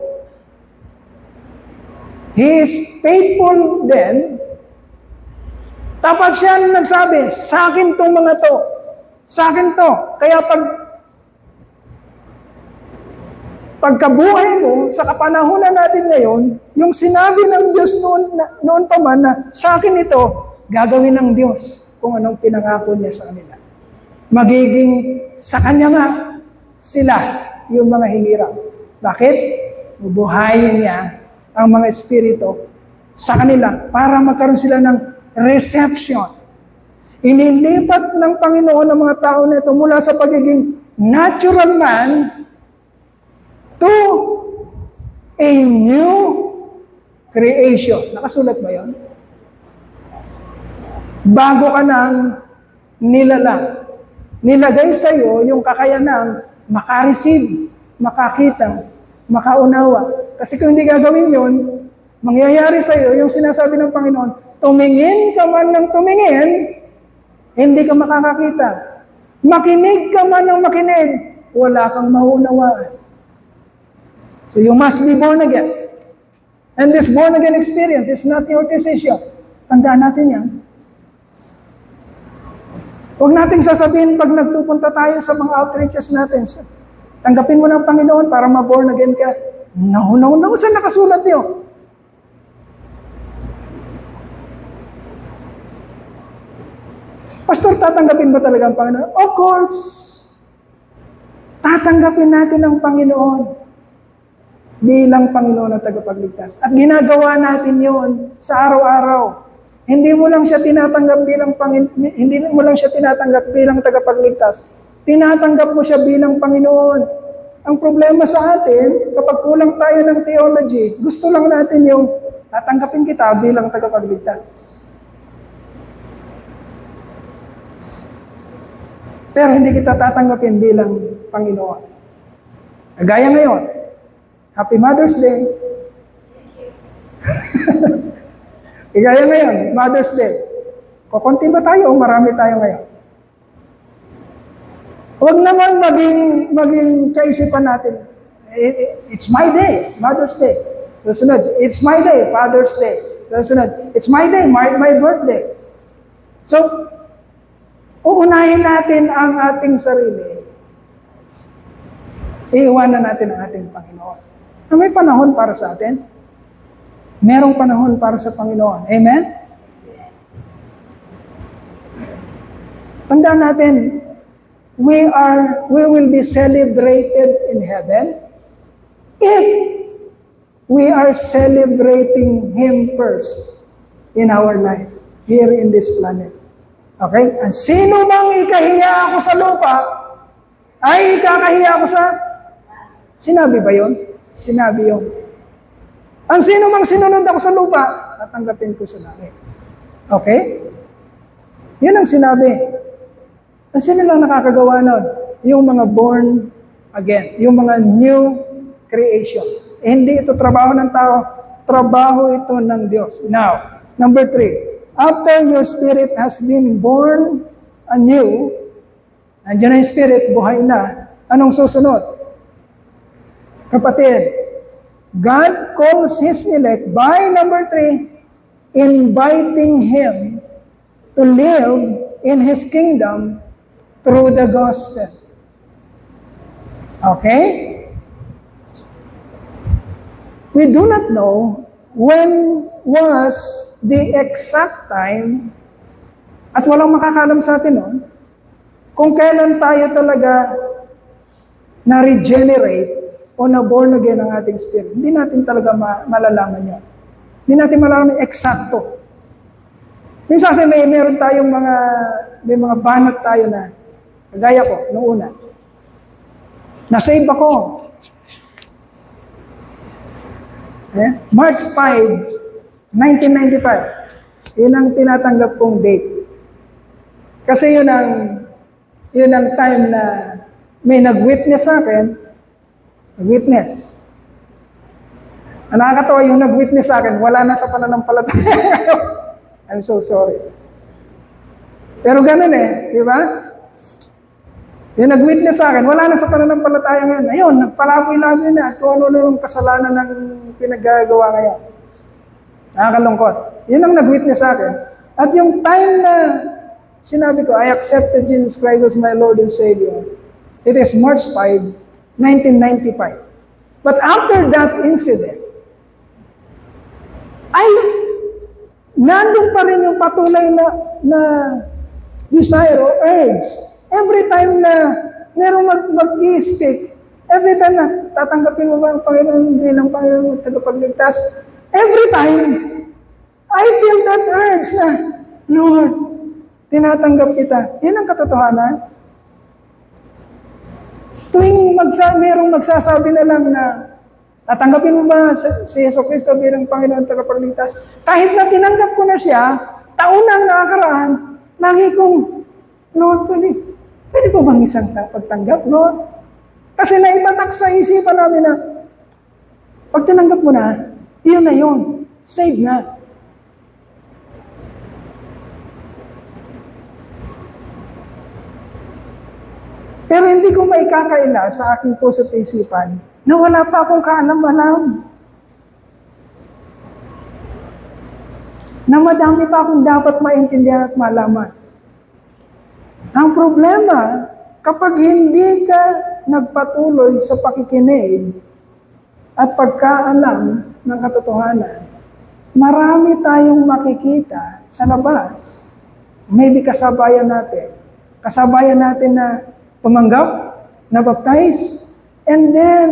He is faithful then. Tapos siya nagsabi, sa akin tong mga to. Sa akin to. Kaya pagkabuhay mo, sa kapanahunan natin ngayon, yung sinabi ng Diyos noon pa man na sa akin ito, gagawin ng Diyos kung anong pinangako niya sa kanila. Magiging sa Kanya nga sila yung mga hinirang. Bakit? Bubuhayin niya ang mga espiritu sa kanila para magkaroon sila ng reception. Inilipat ng Panginoon ang mga tao na ito mula sa pagiging natural man to a new creation. Nakasulat ba yun? Bago ka nang nilalang. Nilagay sa iyo yung kakayanang makareceive, makakita, makaunawa. Kasi kung hindi gagawin yun, mangyayari sa iyo yung sinasabi ng Panginoon, tumingin ka man ng tumingin, hindi ka makakakita. Makinig ka man ng makinig, wala kang mauunawaan. So you must be born again. And this born again experience is not your decision. Tandaan natin yan. Huwag nating sasabihin pag nagpupunta tayo sa mga outreaches natin, tanggapin mo ng Panginoon para ma-born again ka. No. Saan nakasulat yun? Pastor, tatanggapin ba talaga ang Panginoon? Of course! Tatanggapin natin ang Panginoon bilang Panginoon at tagapagligtas. At ginagawa natin yun sa araw-araw. Hindi mo lang siya tinatanggap bilang tagapagligtas. Tinatanggap mo siya bilang Panginoon. Ang problema sa atin, kapag kulang tayo ng theology, gusto lang natin yung tatanggapin kita bilang tagapagligtas. Pero hindi kita tatanggapin bilang Panginoon. Gaya ngayon, Happy Mother's Day. Gaya ngayon, Mother's Day. Kukunti ba tayo o marami tayo ngayon? Huwag naman maging kaisipan natin, it's my day, Mother's Day. Susunod, it's my day, Father's Day. Susunod, it's my day, my birthday. So, uunahin natin ang ating sarili. Iiwanan natin ang ating Panginoon. Na may panahon para sa atin. Merong panahon para sa Panginoon. Amen? Tandaan natin, we will be celebrated in heaven if we are celebrating Him first in our life, here in this planet. Okay? Ang sino mang ikahiya ako sa lupa, ay ikakahiya ako sa... Sinabi ba yun? Sinabi yun. Ang sino mang sinunod ako sa lupa, tatanggapin ko sa langit. Okay? Yun ang sinabi. Ang sino lang nakakagawa nun? Yung mga born again. Yung mga new creation. Hindi ito trabaho ng tao, trabaho ito ng Diyos. Now, number 3. After your spirit has been born anew, nandiyan na yung spirit, buhay na, anong susunod? Kapatid, God calls His elect by, number 3, inviting him to live in His kingdom through the gospel. Okay? We do not know when was the exact time, at walang makakalam sa atin noon, kung kailan tayo talaga na-regenerate o na-born again ang ating spirit. Hindi natin talaga malalaman yan. Hindi natin malalaman eksakto. Minsan kasi meron tayong may mga banat tayo na, kagaya ko, noong una. Na-save ako. March 5, 1995. Yun ang tinatanggap kong date. Kasi yun ang time na may nag-witness sa akin. Nag-witness. Ang nakakatawa yung nag-witness sa akin, wala na sa pananampalataya. I'm so sorry. Pero ganun di ba? Yung nag-witness sa akin, wala na sa pananampalataya ngayon. Ayun, nagpalaboy-laboy na at kung ano-ano yung kasalanan ng pinagagawa ngayon. Nakakalungkot. Yun ang nag-witness sa akin. At yung time na sinabi ko, I accepted Jesus Christ as my Lord and Savior, it is March 5, 1995. But after that incident, nandun pa rin yung patuloy na desire o urge. Every time na merong mag-i-speak, every time na tatanggapin mo ba ang Panginoon, hindi ng Panginoon tagapagligtas, every time, I feel that urge na, Lord, tinatanggap kita. Yan ang katotohanan. Tuwing merong magsasabi na lang na, tatanggapin mo ba si Yeso Cristo bilang Panginoon tagapagligtas? Kahit na tinanggap ko na siya, taon na ang nakakaraan, lagi kong, Lord, pwede po bang isang pagtanggap, Lord? Kasi naitatak sa isipan namin na, pag tinanggap mo na, yun na yun. Save na. Pero hindi ko maikakaila sa aking puso at isipan na wala pa akong kaalam-alam. Na madami pa akong dapat maintindihan at malaman. Ang problema, kapag hindi ka nagpatuloy sa pakikinig at pagkaalam ng katotohanan, marami tayong makikita sa labas. Maybe kasabayan natin na tumanggap, na-baptize, and then,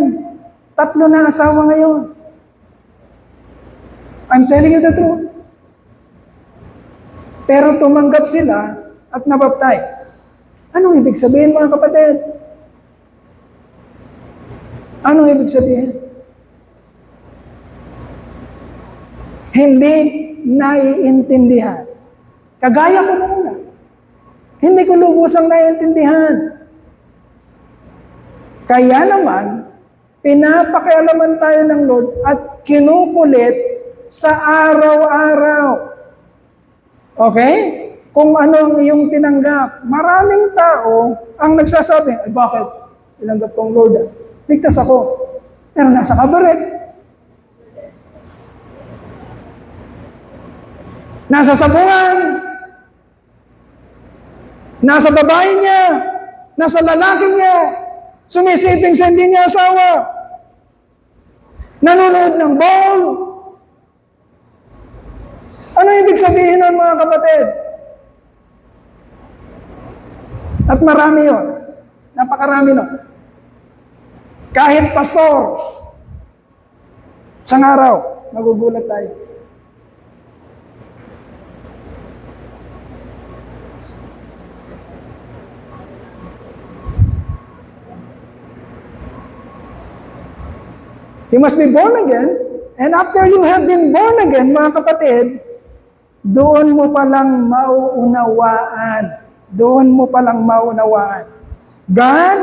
3 na asawa ngayon. I'm telling you the truth. Pero tumanggap sila at na-baptize. Anong ibig sabihin, mga kapatid? Anong ibig sabihin? Hindi naiintindihan. Kagaya ko muna. Hindi ko lubusang naiintindihan. Kaya naman, pinapakialaman tayo ng Lord at kinukulit sa araw-araw. Okay? Kung ano ang iyong tinanggap. Maraming tao ang nagsasabi, ay bakit? Tinanggap kong Lord. Ligtas ako. Pero nasa kabaret. Nasa sabungan. Nasa babae niya. Nasa lalaki niya. Sumisiping sa hindi niya asawa. Nanonood ng ball. Ano ibig sabihin nun, mga kapatid? At marami yun. Napakarami nun. Kahit pastor, isang araw, magugulat tayo. You must be born again, and after you have been born again, mga kapatid, doon mo palang mauunawaan. Doon mo palang mauunawaan. God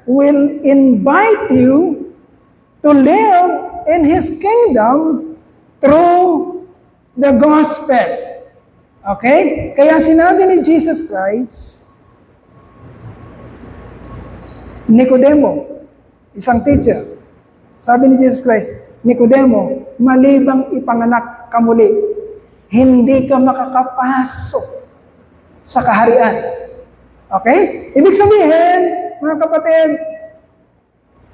will invite you to live in His kingdom through the gospel. Okay? Kaya sinabi ni Jesus Christ, Nicodemo, isang teacher, sabi ni Jesus Christ, Nicodemo, malibang ipanganak ka muli, hindi ka makakapasok sa kaharian. Okay? Ibig sabihin, mga kapatid,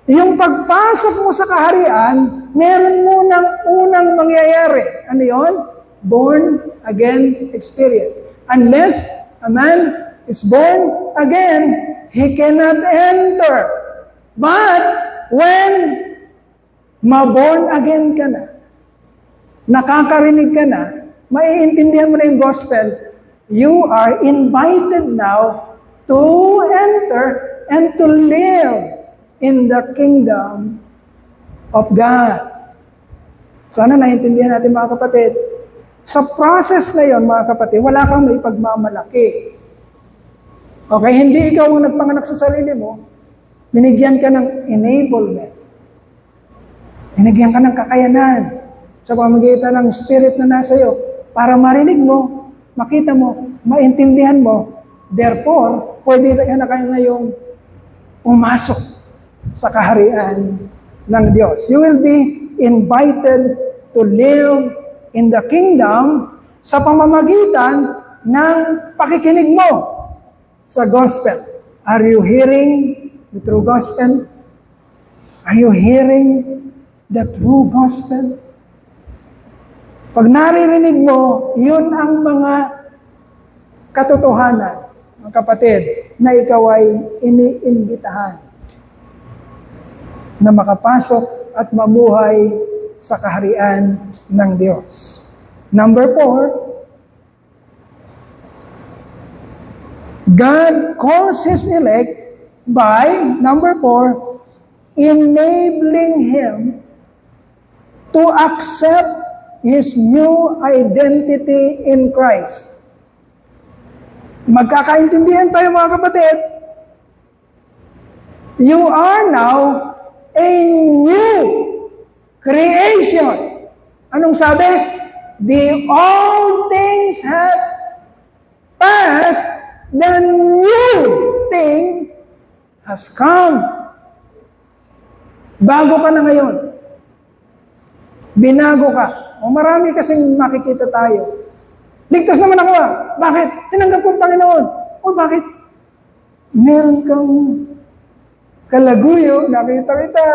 yung pagpasok mo sa kaharian, meron munang unang mangyayari. Ano yun? Born again experience. Unless a man is born again, he cannot enter. But when ma-born again ka na, nakakarinig ka na, maiintindihan mo na yung gospel, you are invited now to enter and to live in the kingdom of God. Sana naiintindihan natin mga kapatid. Sa process na yon, mga kapatid, wala kang may pagmamalaki. Okay, hindi ikaw ang nagpanganak sa sarili mo, binigyan ka ng enablement. Binigyan ka ng kakayanan sa pamamagitan ng spirit na nasa iyo para marinig mo, makita mo, maintindihan mo. Therefore, pwede na kayo ngayong umasok sa kaharian ng Diyos. You will be invited to live in the kingdom sa pamamagitan ng pakikinig mo sa gospel. Are you hearing the true gospel? Are you hearing the true gospel? Pag naririnig mo, yun ang mga katotohanan, mga kapatid, na ikaw ay iniimbitahan na makapasok at mamuhay sa kaharian ng Diyos. Number 4, God calls His elect by, number 4, enabling him to accept his new identity in Christ. Magkakaintindihan tayo mga kapatid. You are now a new creation. Anong sabi? The old things has passed, the new thing has come. Bago ka na ngayon. Binago ka. O marami kasing makikita tayo. Ligtas naman ako ah. Bakit? Tinanggap ko ang Panginoon. O bakit? Meron kang kalaguyo, nakita kita.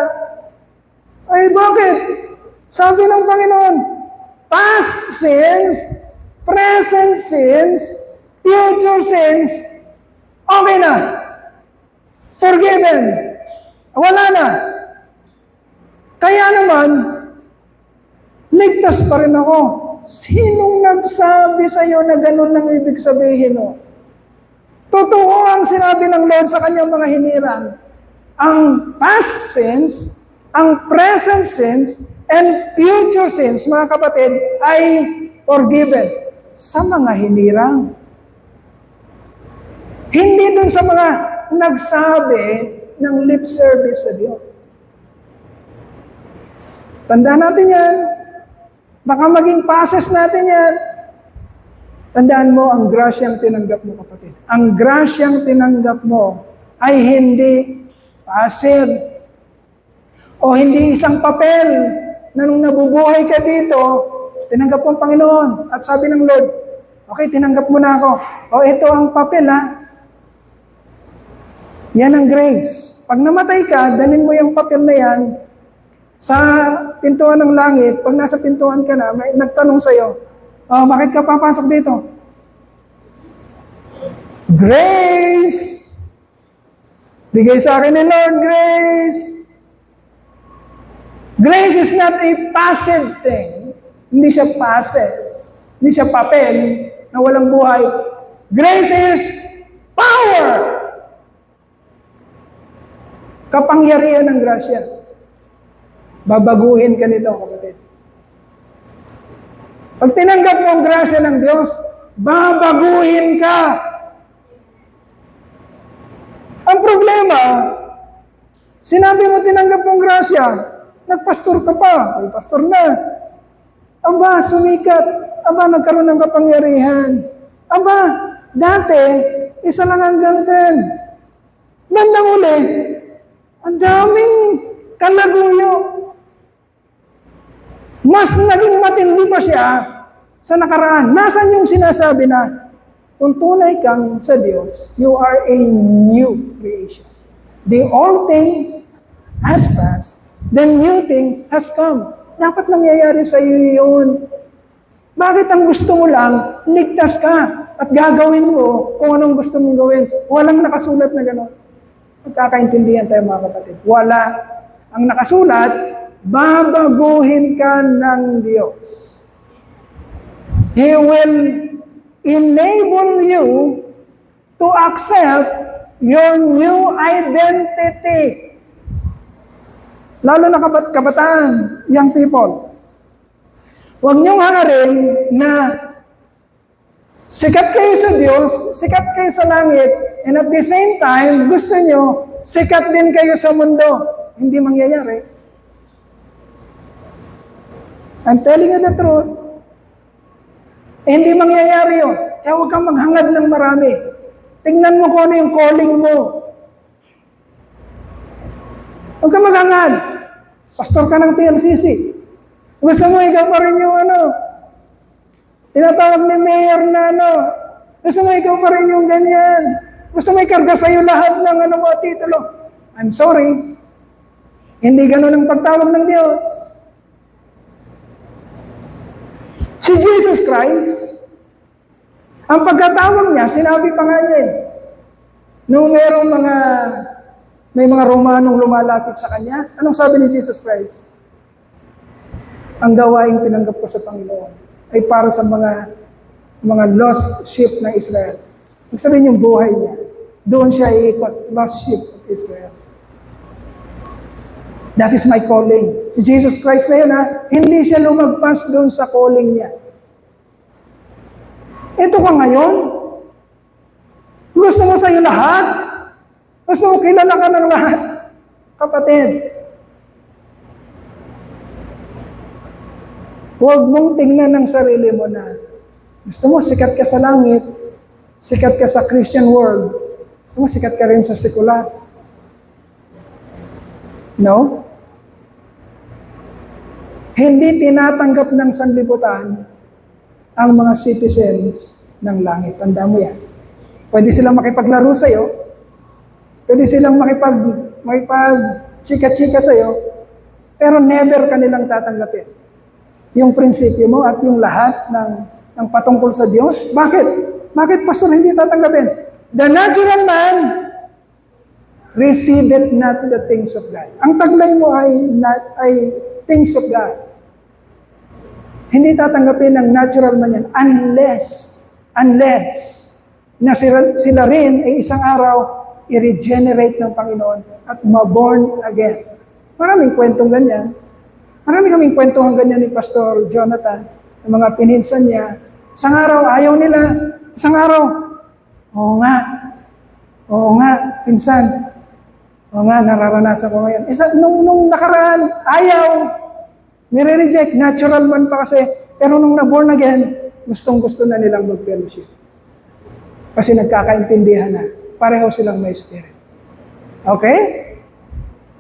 Ay bakit? Sabi ng Panginoon, past sins, present sins, future sins, okay na. Forgiven. Wala na. Kaya naman, ligtas pa rin ako. Sinong nagsabi sa iyo na ganun ang ibig sabihin mo? Totoo ang sinabi ng Lord sa kanyang mga hinirang. Ang past sins, ang present sins, and future sins, mga kapatid, ay forgiven sa mga hinirang. Hindi dun sa mga nagsabi ng lip service sa Diyos. Tandaan natin yan. Baka maging passes natin yan. Tandaan mo, ang grasyang tinanggap mo, kapatid. Ang grasyang tinanggap mo ay hindi passive o hindi isang papel na nung nabubuhay ka dito, tinanggap mo ang Panginoon. At sabi ng Lord, okay, tinanggap mo na ako. O ito ang papel ha. Yan ang grace. Pag namatay ka, dalhin mo yung papel na yan sa pintuan ng langit. Pag nasa pintuan ka na, may nagtanong sa'yo, oh, bakit ka papasok dito? Grace! Bigay sa akin ni Lord, grace! Grace is not a passive thing. Hindi siya passes. Hindi siya papel na walang buhay. Grace is power! Kapangyarihan ng grasya. Babaguhin ka nito, kapatid. Pag tinanggap mo ang grasya ng Diyos, babaguhin ka. Ang problema, sinabi mo tinanggap mo ang grasya, nagpastor ka pa, ay pastor na. Aba, sumikat. Aba, nagkaroon ng kapangyarihan. Aba, dati, isa lang hanggang 10. Bandang uli, ang daming kalaguyo. Mas naging matindi pa siya sa nakaraan. Nasaan yung sinasabi na kung tunay kang sa Diyos, you are a new creation. The old thing has passed, the new thing has come. Dapat nangyayari sa iyo yun. Bakit ang gusto mo lang, ligtas ka at gagawin mo kung anong gusto mong gawin? Walang nakasulat na gano'n. Magkakaintindihan tayo mga kapatid. Wala. Ang nakasulat, babaguhin ka ng Diyos. He will enable you to accept your new identity. Lalo na kabataan, young people. Huwag niyong hangarin na sikat kayo sa Diyos, sikat kayo sa langit, and at the same time, gusto niyo, sikat din kayo sa mundo. Hindi mangyayari. I'm telling you the truth. Hindi mangyayari yun. Kaya huwag kang maghangad ng marami. Tingnan mo kung ano yung calling mo. Huwag kang maghangad. Pastor ka ng PLCC. Gusto mo, ikaw pa rin yung tinatawag ni Mayor na gusto mo, ikaw pa rin yung ganyan. Gusto mo, ikarga sa'yo lahat ng mga titulo. I'm sorry. Hindi ganun ang pagtawag ng Diyos. Si Jesus Christ, ang pagkatawag niya, sinabi pa nga niya nung may mga Romanong lumalapit sa kanya, anong sabi ni Jesus Christ? Ang gawaing tinanggap ko sa Panginoon ay para sa mga lost sheep ng Israel. Ibig sabihin yung buhay niya. Doon siya iikot, lost sheep of Israel. That is my calling. Si Jesus Christ na yun, hindi siya lumagpas doon sa calling niya. Ito ka ngayon. Gusto mo sa'yo lahat? Gusto mo kilala ka ng lahat? Kapatid, huwag mong tingnan ng sarili mo na gusto mo sikat ka sa langit, sikat ka sa Christian world, gusto mo sikat ka rin sa sekular. No? Hindi tinatanggap ng sanlibutan ang mga citizens ng langit. Tanda mo yan. Pwede silang makipaglaro sa'yo. Pwede silang makipag-chika-chika sa'yo. Pero never ka nilang tatanggapin. Yung prinsipyo mo at yung lahat ng patungkol sa Diyos. Bakit? Bakit, Pastor, hindi tatanggapin? The natural man receiveth not the things of God. Ang taglay mo ay things of God. Hindi tatanggapin ng natural man yan unless na sila rin ay isang araw i-regenerate ng Panginoon at ma-born again. Maraming kwentong ganyan. Marami kaming kwentuhan ganyan ni Pastor Jonathan, ng mga pinhinsan niya. Isang araw, ayaw nila. Isang araw, oo nga, pinsan. Oo nga, nararanasan ko ngayon. Nung nakaraan, ayaw. Nire-reject, natural man pa kasi. Pero nung na-born again, gustong-gusto na nilang mag-fellowship. Kasi nagkakaintindihan na. Pareho silang may spirit. Okay?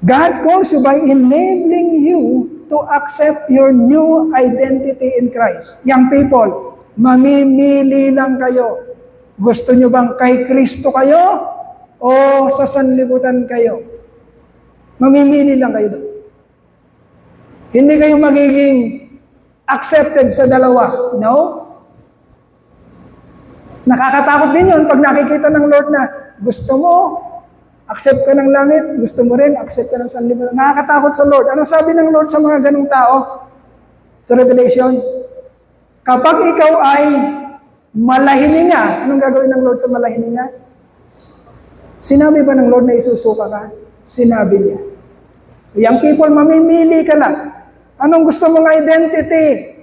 God calls you by enabling you to accept your new identity in Christ. Young people, mamimili lang kayo. Gusto nyo bang kay Kristo kayo o sa sanlibutan kayo? Mamimili lang kayo doon. Hindi kayo magiging accepted sa dalawa. No? Nakakatakot din yun pag nakikita ng Lord na gusto mo, accept ka ng langit, gusto mo rin, accept ka ng sanlibutan. Nakakatakot sa Lord. Ano sabi ng Lord sa mga ganung tao? Sa Revelation? Kapag ikaw ay malahininga, anong gagawin ng Lord sa malahininga? Sinabi ba ng Lord na isusuka ka? Sinabi niya. Young people, mamimili ka lang. Anong gusto mong identity?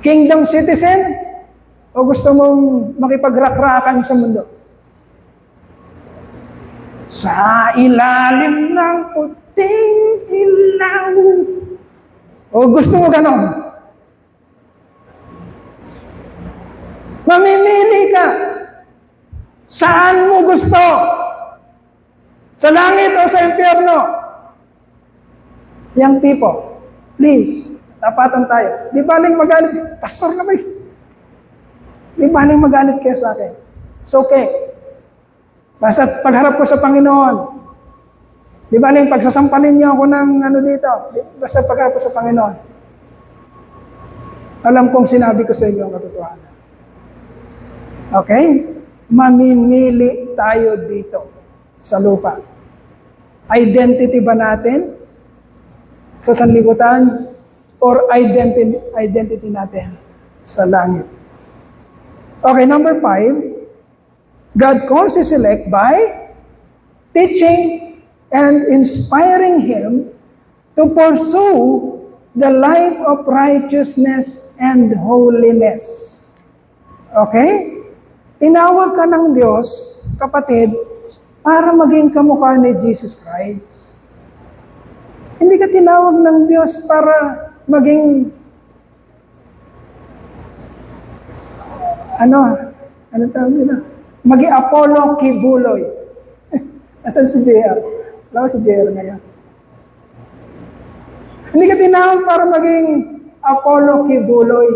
Kingdom citizen? O gusto mong makipagrakrakan sa mundo? Sa ilalim ng puting ilaw. O gusto mo ganon? Mamimili ka. Saan mo gusto? Sa langit o sa impyerno? Young people, Please, tapatan tayo. Di baling magalit, pastor na may. Di baling magalit kayo sa akin. It's okay. Basta pagharap ko sa Panginoon, di baling pagsasampalin niyo ako ng ano dito, basta pagharap ko sa Panginoon. Alam kong sinabi ko sa inyo ang katotohanan. Okay? Mamimili tayo dito sa lupa. Identity ba natin sa sanlibutan or identity natin sa langit? Okay, number 5, God calls His elect by teaching and inspiring him to pursue the life of righteousness and holiness. Okay? Tinawag ka ng Diyos, kapatid, para maging kamukha ni Jesus Christ. Hindi ka tinawag ng Diyos para maging ano tawag nila? Maging Apollo Kibuloy. Asan si JR? Wala si JR ngayon. Hindi ka tinawag para maging Apollo Kibuloy.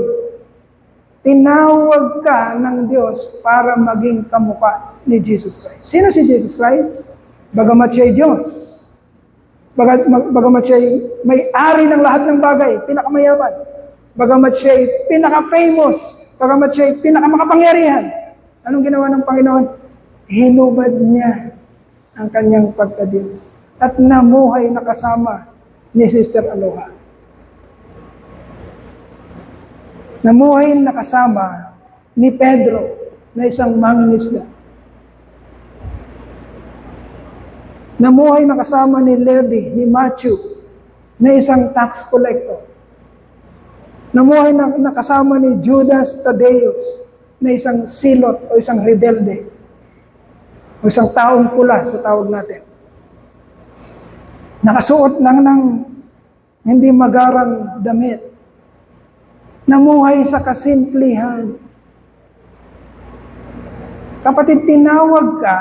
Tinawag ka ng Diyos para maging kamukha ni Jesus Christ. Sino si Jesus Christ? Bagamat siya'y Diyos. Bagamat siya'y may-ari ng lahat ng bagay, pinakamayaman. Bagamat siya'y pinaka-famous. Bagamat siya'y pinakamakapangyarihan. Anong ginawa ng Panginoon? Hinubad niya ang kanyang pagka-Diyos. At namuhay na kasama ni Sister Aloha. Namuhay na kasama ni Pedro na isang mangingisda. Namuhay na kasama ni Levi, ni Matthew, na isang tax collector. Namuhay na kasama ni Judas Thaddeus, na isang silot o isang rebelde. O isang taong pula sa tawag natin. Nakasuot lang ng hindi magarang damit. Namuhay sa kasimplihan. Kapatid, tinawag ka,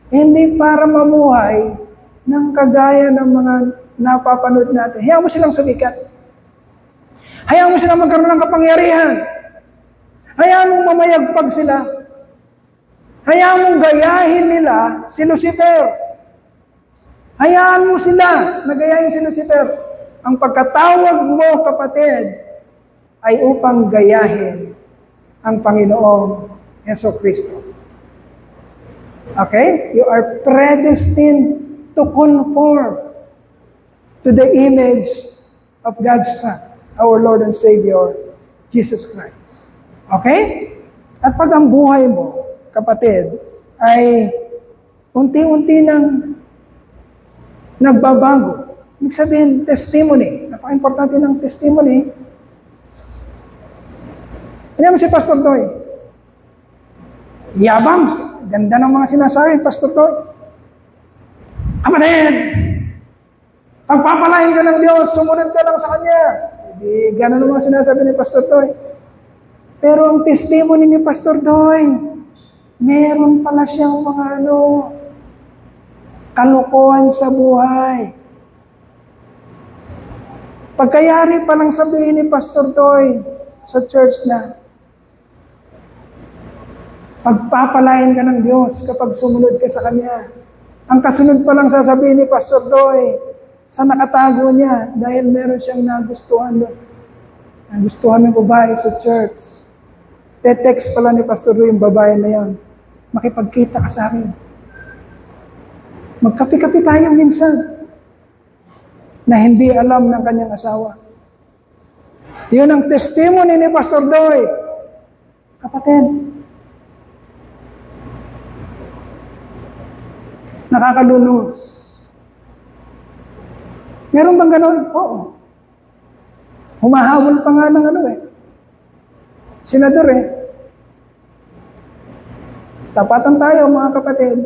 hindi para mamuhay ng kagaya ng mga napapanood natin. Hayaan mo silang sumikat. Hayaan mo silang magkaroon ng kapangyarihan. Hayaan mong mamayagpag sila. Hayaan mong gayahin nila si Lucifer. Hayaan mo sila na gayahin si Lucifer. Ang pagkatawag mo, kapatid, ay upang gayahin ang Panginoong Jesucristo. Okay? You are predestined to conform to the image of God's Son, our Lord and Savior, Jesus Christ. Okay? At pag ang buhay mo, kapatid, ay unti-unti nang nagbabago. Ibig sabihin, testimony. Napaka-importante ng testimony. Kanya mo si Pastor Toy. Yabang. Ganda ng mga sinasabi, Pastor Toy. Kapatid, pagpapalain ka ng Diyos, sumunod ka lang sa Kanya. Hindi, gano'n ang mga sinasabi ni Pastor Toy. Pero ang testimony ni Pastor Toy, meron pala siyang mga kalokohan sa buhay. Pagkayari pa lang sabihin ni Pastor Toy sa church na, pagpapalain ka ng Diyos kapag sumunod ka sa Kanya. Ang kasunod pa lang sasabihin ni Pastor Toy, sa nakatago niya, dahil meron siyang nagustuhan doon. Nagustuhan ng babae sa church. Te-text pala ni Pastor Toy yung babae na yon. Makipagkita ka sa akin. Magkapi-kapi tayo minsan na hindi alam ng kanyang asawa. Yun ang testimony ni Pastor Doy. Kapatid, nakakalulus. Meron bang ganon? Oo. Humahabol pa nga ng senador Tapatan tayo, mga kapatid.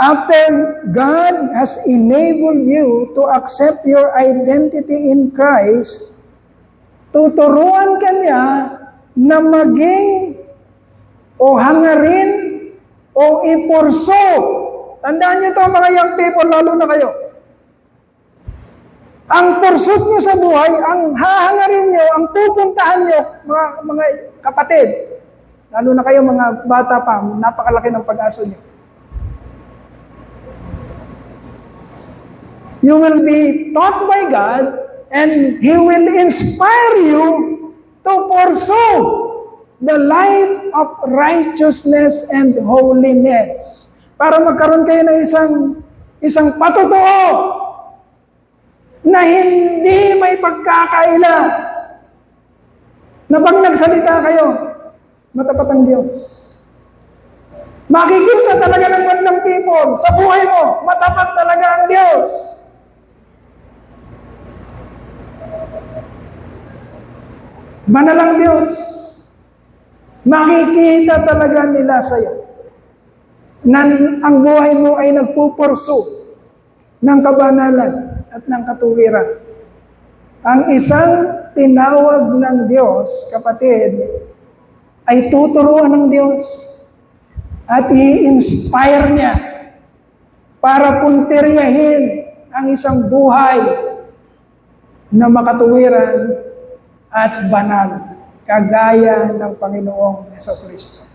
After God has enabled you to accept your identity in Christ, tuturuan ka niya na maging o hangarin o ipurso. Tandaan niyo ito mga young people, lalo na kayo. Ang pursuit niyo sa buhay, ang hahangarin niyo, ang pupuntahan niyo, mga kapatid, lalo na kayo mga bata pa, napakalaki ng pag-asa niyo. You will be taught by God and He will inspire you to pursue the life of righteousness and holiness. Para magkaroon kayo ng isang patotoo na hindi may pagkakaila. Na pag nagsalita kayo, matapat ang Diyos. Makikita talaga ng bandang people sa buhay mo, matapat talaga ang Diyos. Banal ang Diyos. Makikita talaga nila sa iyo na ang buhay mo ay nagpupursu ng kabanalan at ng katuwiran. Ang isang tinawag ng Diyos, kapatid, ay tuturuan ng Diyos at i-inspire niya para puntiryahin ang isang buhay na makatuwiran at banal, kagaya ng Panginoong Jesucristo.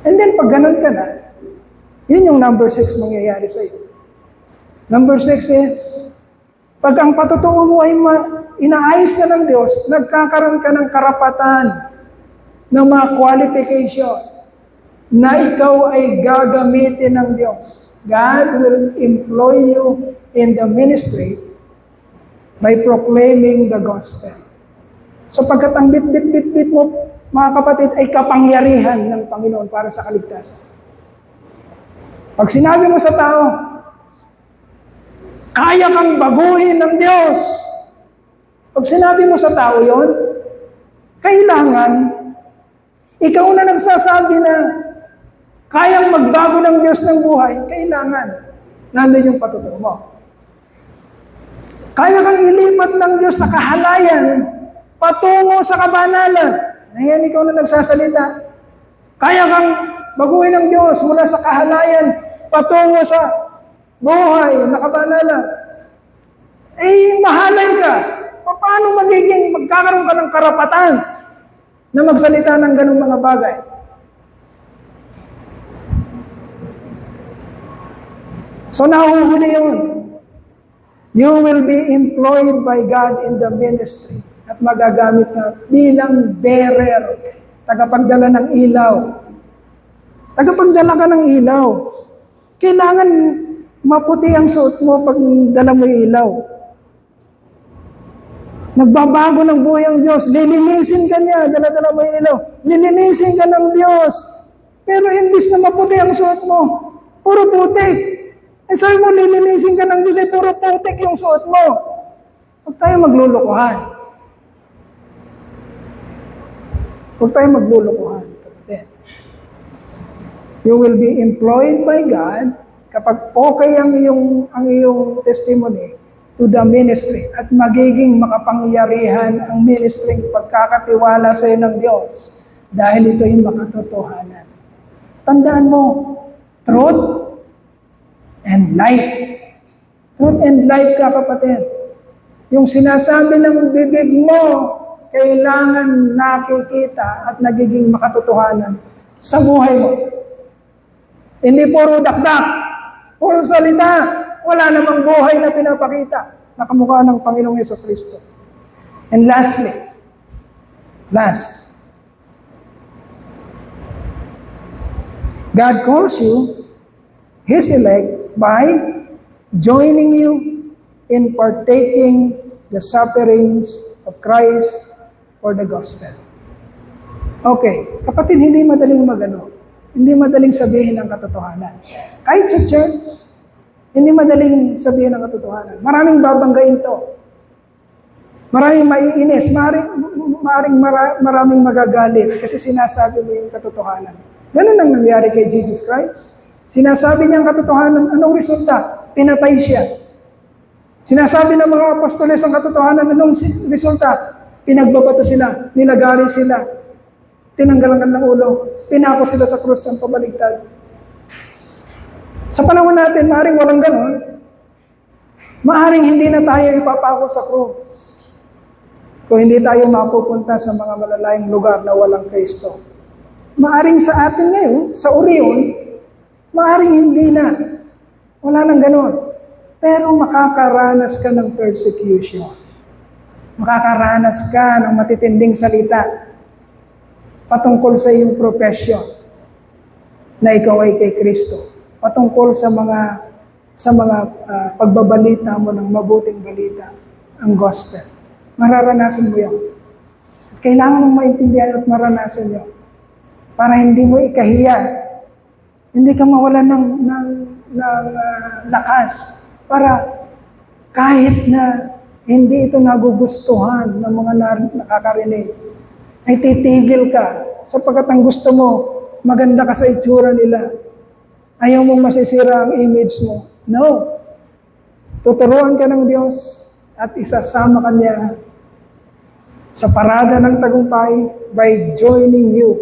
And then, pag ganun ka na, yun yung number 6 mangyayari sa iyo. Number 6 is, pag ang patotoo mo ay inaayos na ng Diyos, nagkakaroon ka ng karapatan ng mga qualification na ikaw ay gagamitin ng Diyos. God will employ you in the ministry by proclaiming the gospel. Sapagkat ang bit mo, mga kapatid, ay kapangyarihan ng Panginoon para sa kaligtasan. Pag sinabi mo sa tao, kaya kang baguhin ng Diyos. Pag sinabi mo sa tao yon, kailangan, ikaw na nagsasabi na kayang magbago ng Diyos ng buhay, kailangan, nandun yung patotoo mo. Kaya kang ilipat ng Diyos sa kahalayan, patungo sa kabanalan. Ngayon, ikaw na nagsasalita. Kaya kang baguhin ng Diyos mula sa kahalayan, patungo sa buhay na kabanalan. Eh, mahalay ka. Paano magkakaroon ka ng karapatan na magsalita ng ganung mga bagay? So, nahuhuli yun. You will be employed by God in the ministry at magagamit na bilang bearer, tagapagdala ng ilaw. Tagapagdala ka ng ilaw. Kailangan maputi ang suot mo pag dala mo yung ilaw. Nagbabago ng buhay ang Diyos. Lilinisin ka niya, dala-dala mo yung ilaw. Lilinisin ka ng Diyos. Pero imbis na maputi ang suot mo, puro putik. Eh sabi mo, lilinisin ka ng Diyos, eh puro putik yung suot mo. Huwag tayo maglulukuhan. Huwag tayo maglulukuhan. You will be employed by God kapag okay ang iyong testimony to the ministry at magiging makapangyarihan ang ministry pagkakatiwala sa iyo ng Diyos dahil ito yung makatotohanan. Tandaan mo, truth and life. Truth and life ka, kapatid. Yung sinasabi ng bibig mo, kailangan nakikita at nagiging makatotohanan sa buhay mo. Hindi puro dakdak, puro salita, wala namang buhay na pinapakita na kamukha ng Panginoong Jesucristo. And lastly, God calls you, His elect, by joining you in partaking the sufferings of Christ for the gospel. Okay, kapatid, hindi madaling hindi madaling sabihin ang katotohanan. Kahit sa church, hindi madaling sabihin ang katotohanan. Maraming babanggain to. Maraming maiinis. Maraming magagalit kasi sinasabi mo yung katotohanan. Ganun ang nangyari kay Jesus Christ. Sinasabi niya ang katotohanan. Anong resulta? Pinatay siya. Sinasabi ng mga apostoles ang katotohanan. Anong resulta? Pinagbabato sila, nilagari sila, tinanggalan ng ulo, pinako sila sa krus ng pabaligtad. Sa panahon natin, maaaring walang ganon. Maaaring hindi na tayo ipapako sa krus. Kung hindi tayo mapupunta sa mga malalayang lugar na walang Kristo. Maaaring sa atin ngayon, sa Orion, maaaring hindi na. Wala nang ganon. Pero makakaranas ka ng persecution. Makakaranas ka ng matitinding salita patungkol sa iyong profesyon na ikaw ay kay Kristo. Patungkol sa mga pagbabalita mo ng mabuting balita, ang gospel. Mararanasan mo yan. Kailangan mong maintindihan at maranasan yun. Para hindi mo ikahiya. Hindi ka mawalan ng lakas. Para kahit na hindi ito nagugustuhan ng mga nakakarinig, ay titigil ka sapagkat ang gusto mo, maganda ka sa itsura nila. Ayaw mong masisira ang image mo. No. Tuturuan ka ng Diyos at isasama ka niya sa parada ng tagumpay by joining you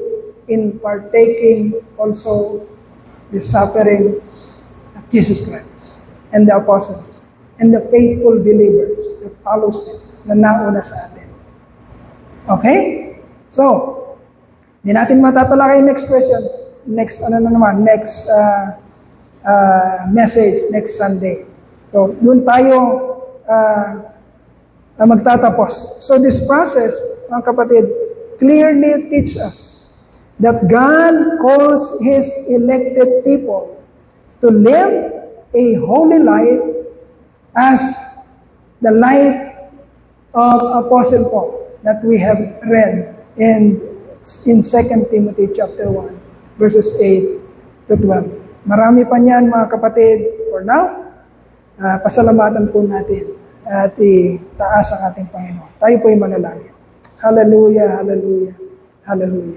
in partaking also the sufferings of Jesus Christ and the apostles and the faithful believers that follows them na nauna sa atin. Okay? So, di natin matatalakay next question. Next message, next Sunday. So, doon tayo magtatapos. So, this process, mga kapatid, clearly teach us that God calls His elected people to live a holy life as the life of Apostle Paul that we have read in 2 Timothy chapter 1, verses 8 to 12. Marami pa niyan mga kapatid. For now, pasalamatan po natin at itaas ang ating Panginoon. Tayo po ay manalangin. Hallelujah, hallelujah, hallelujah.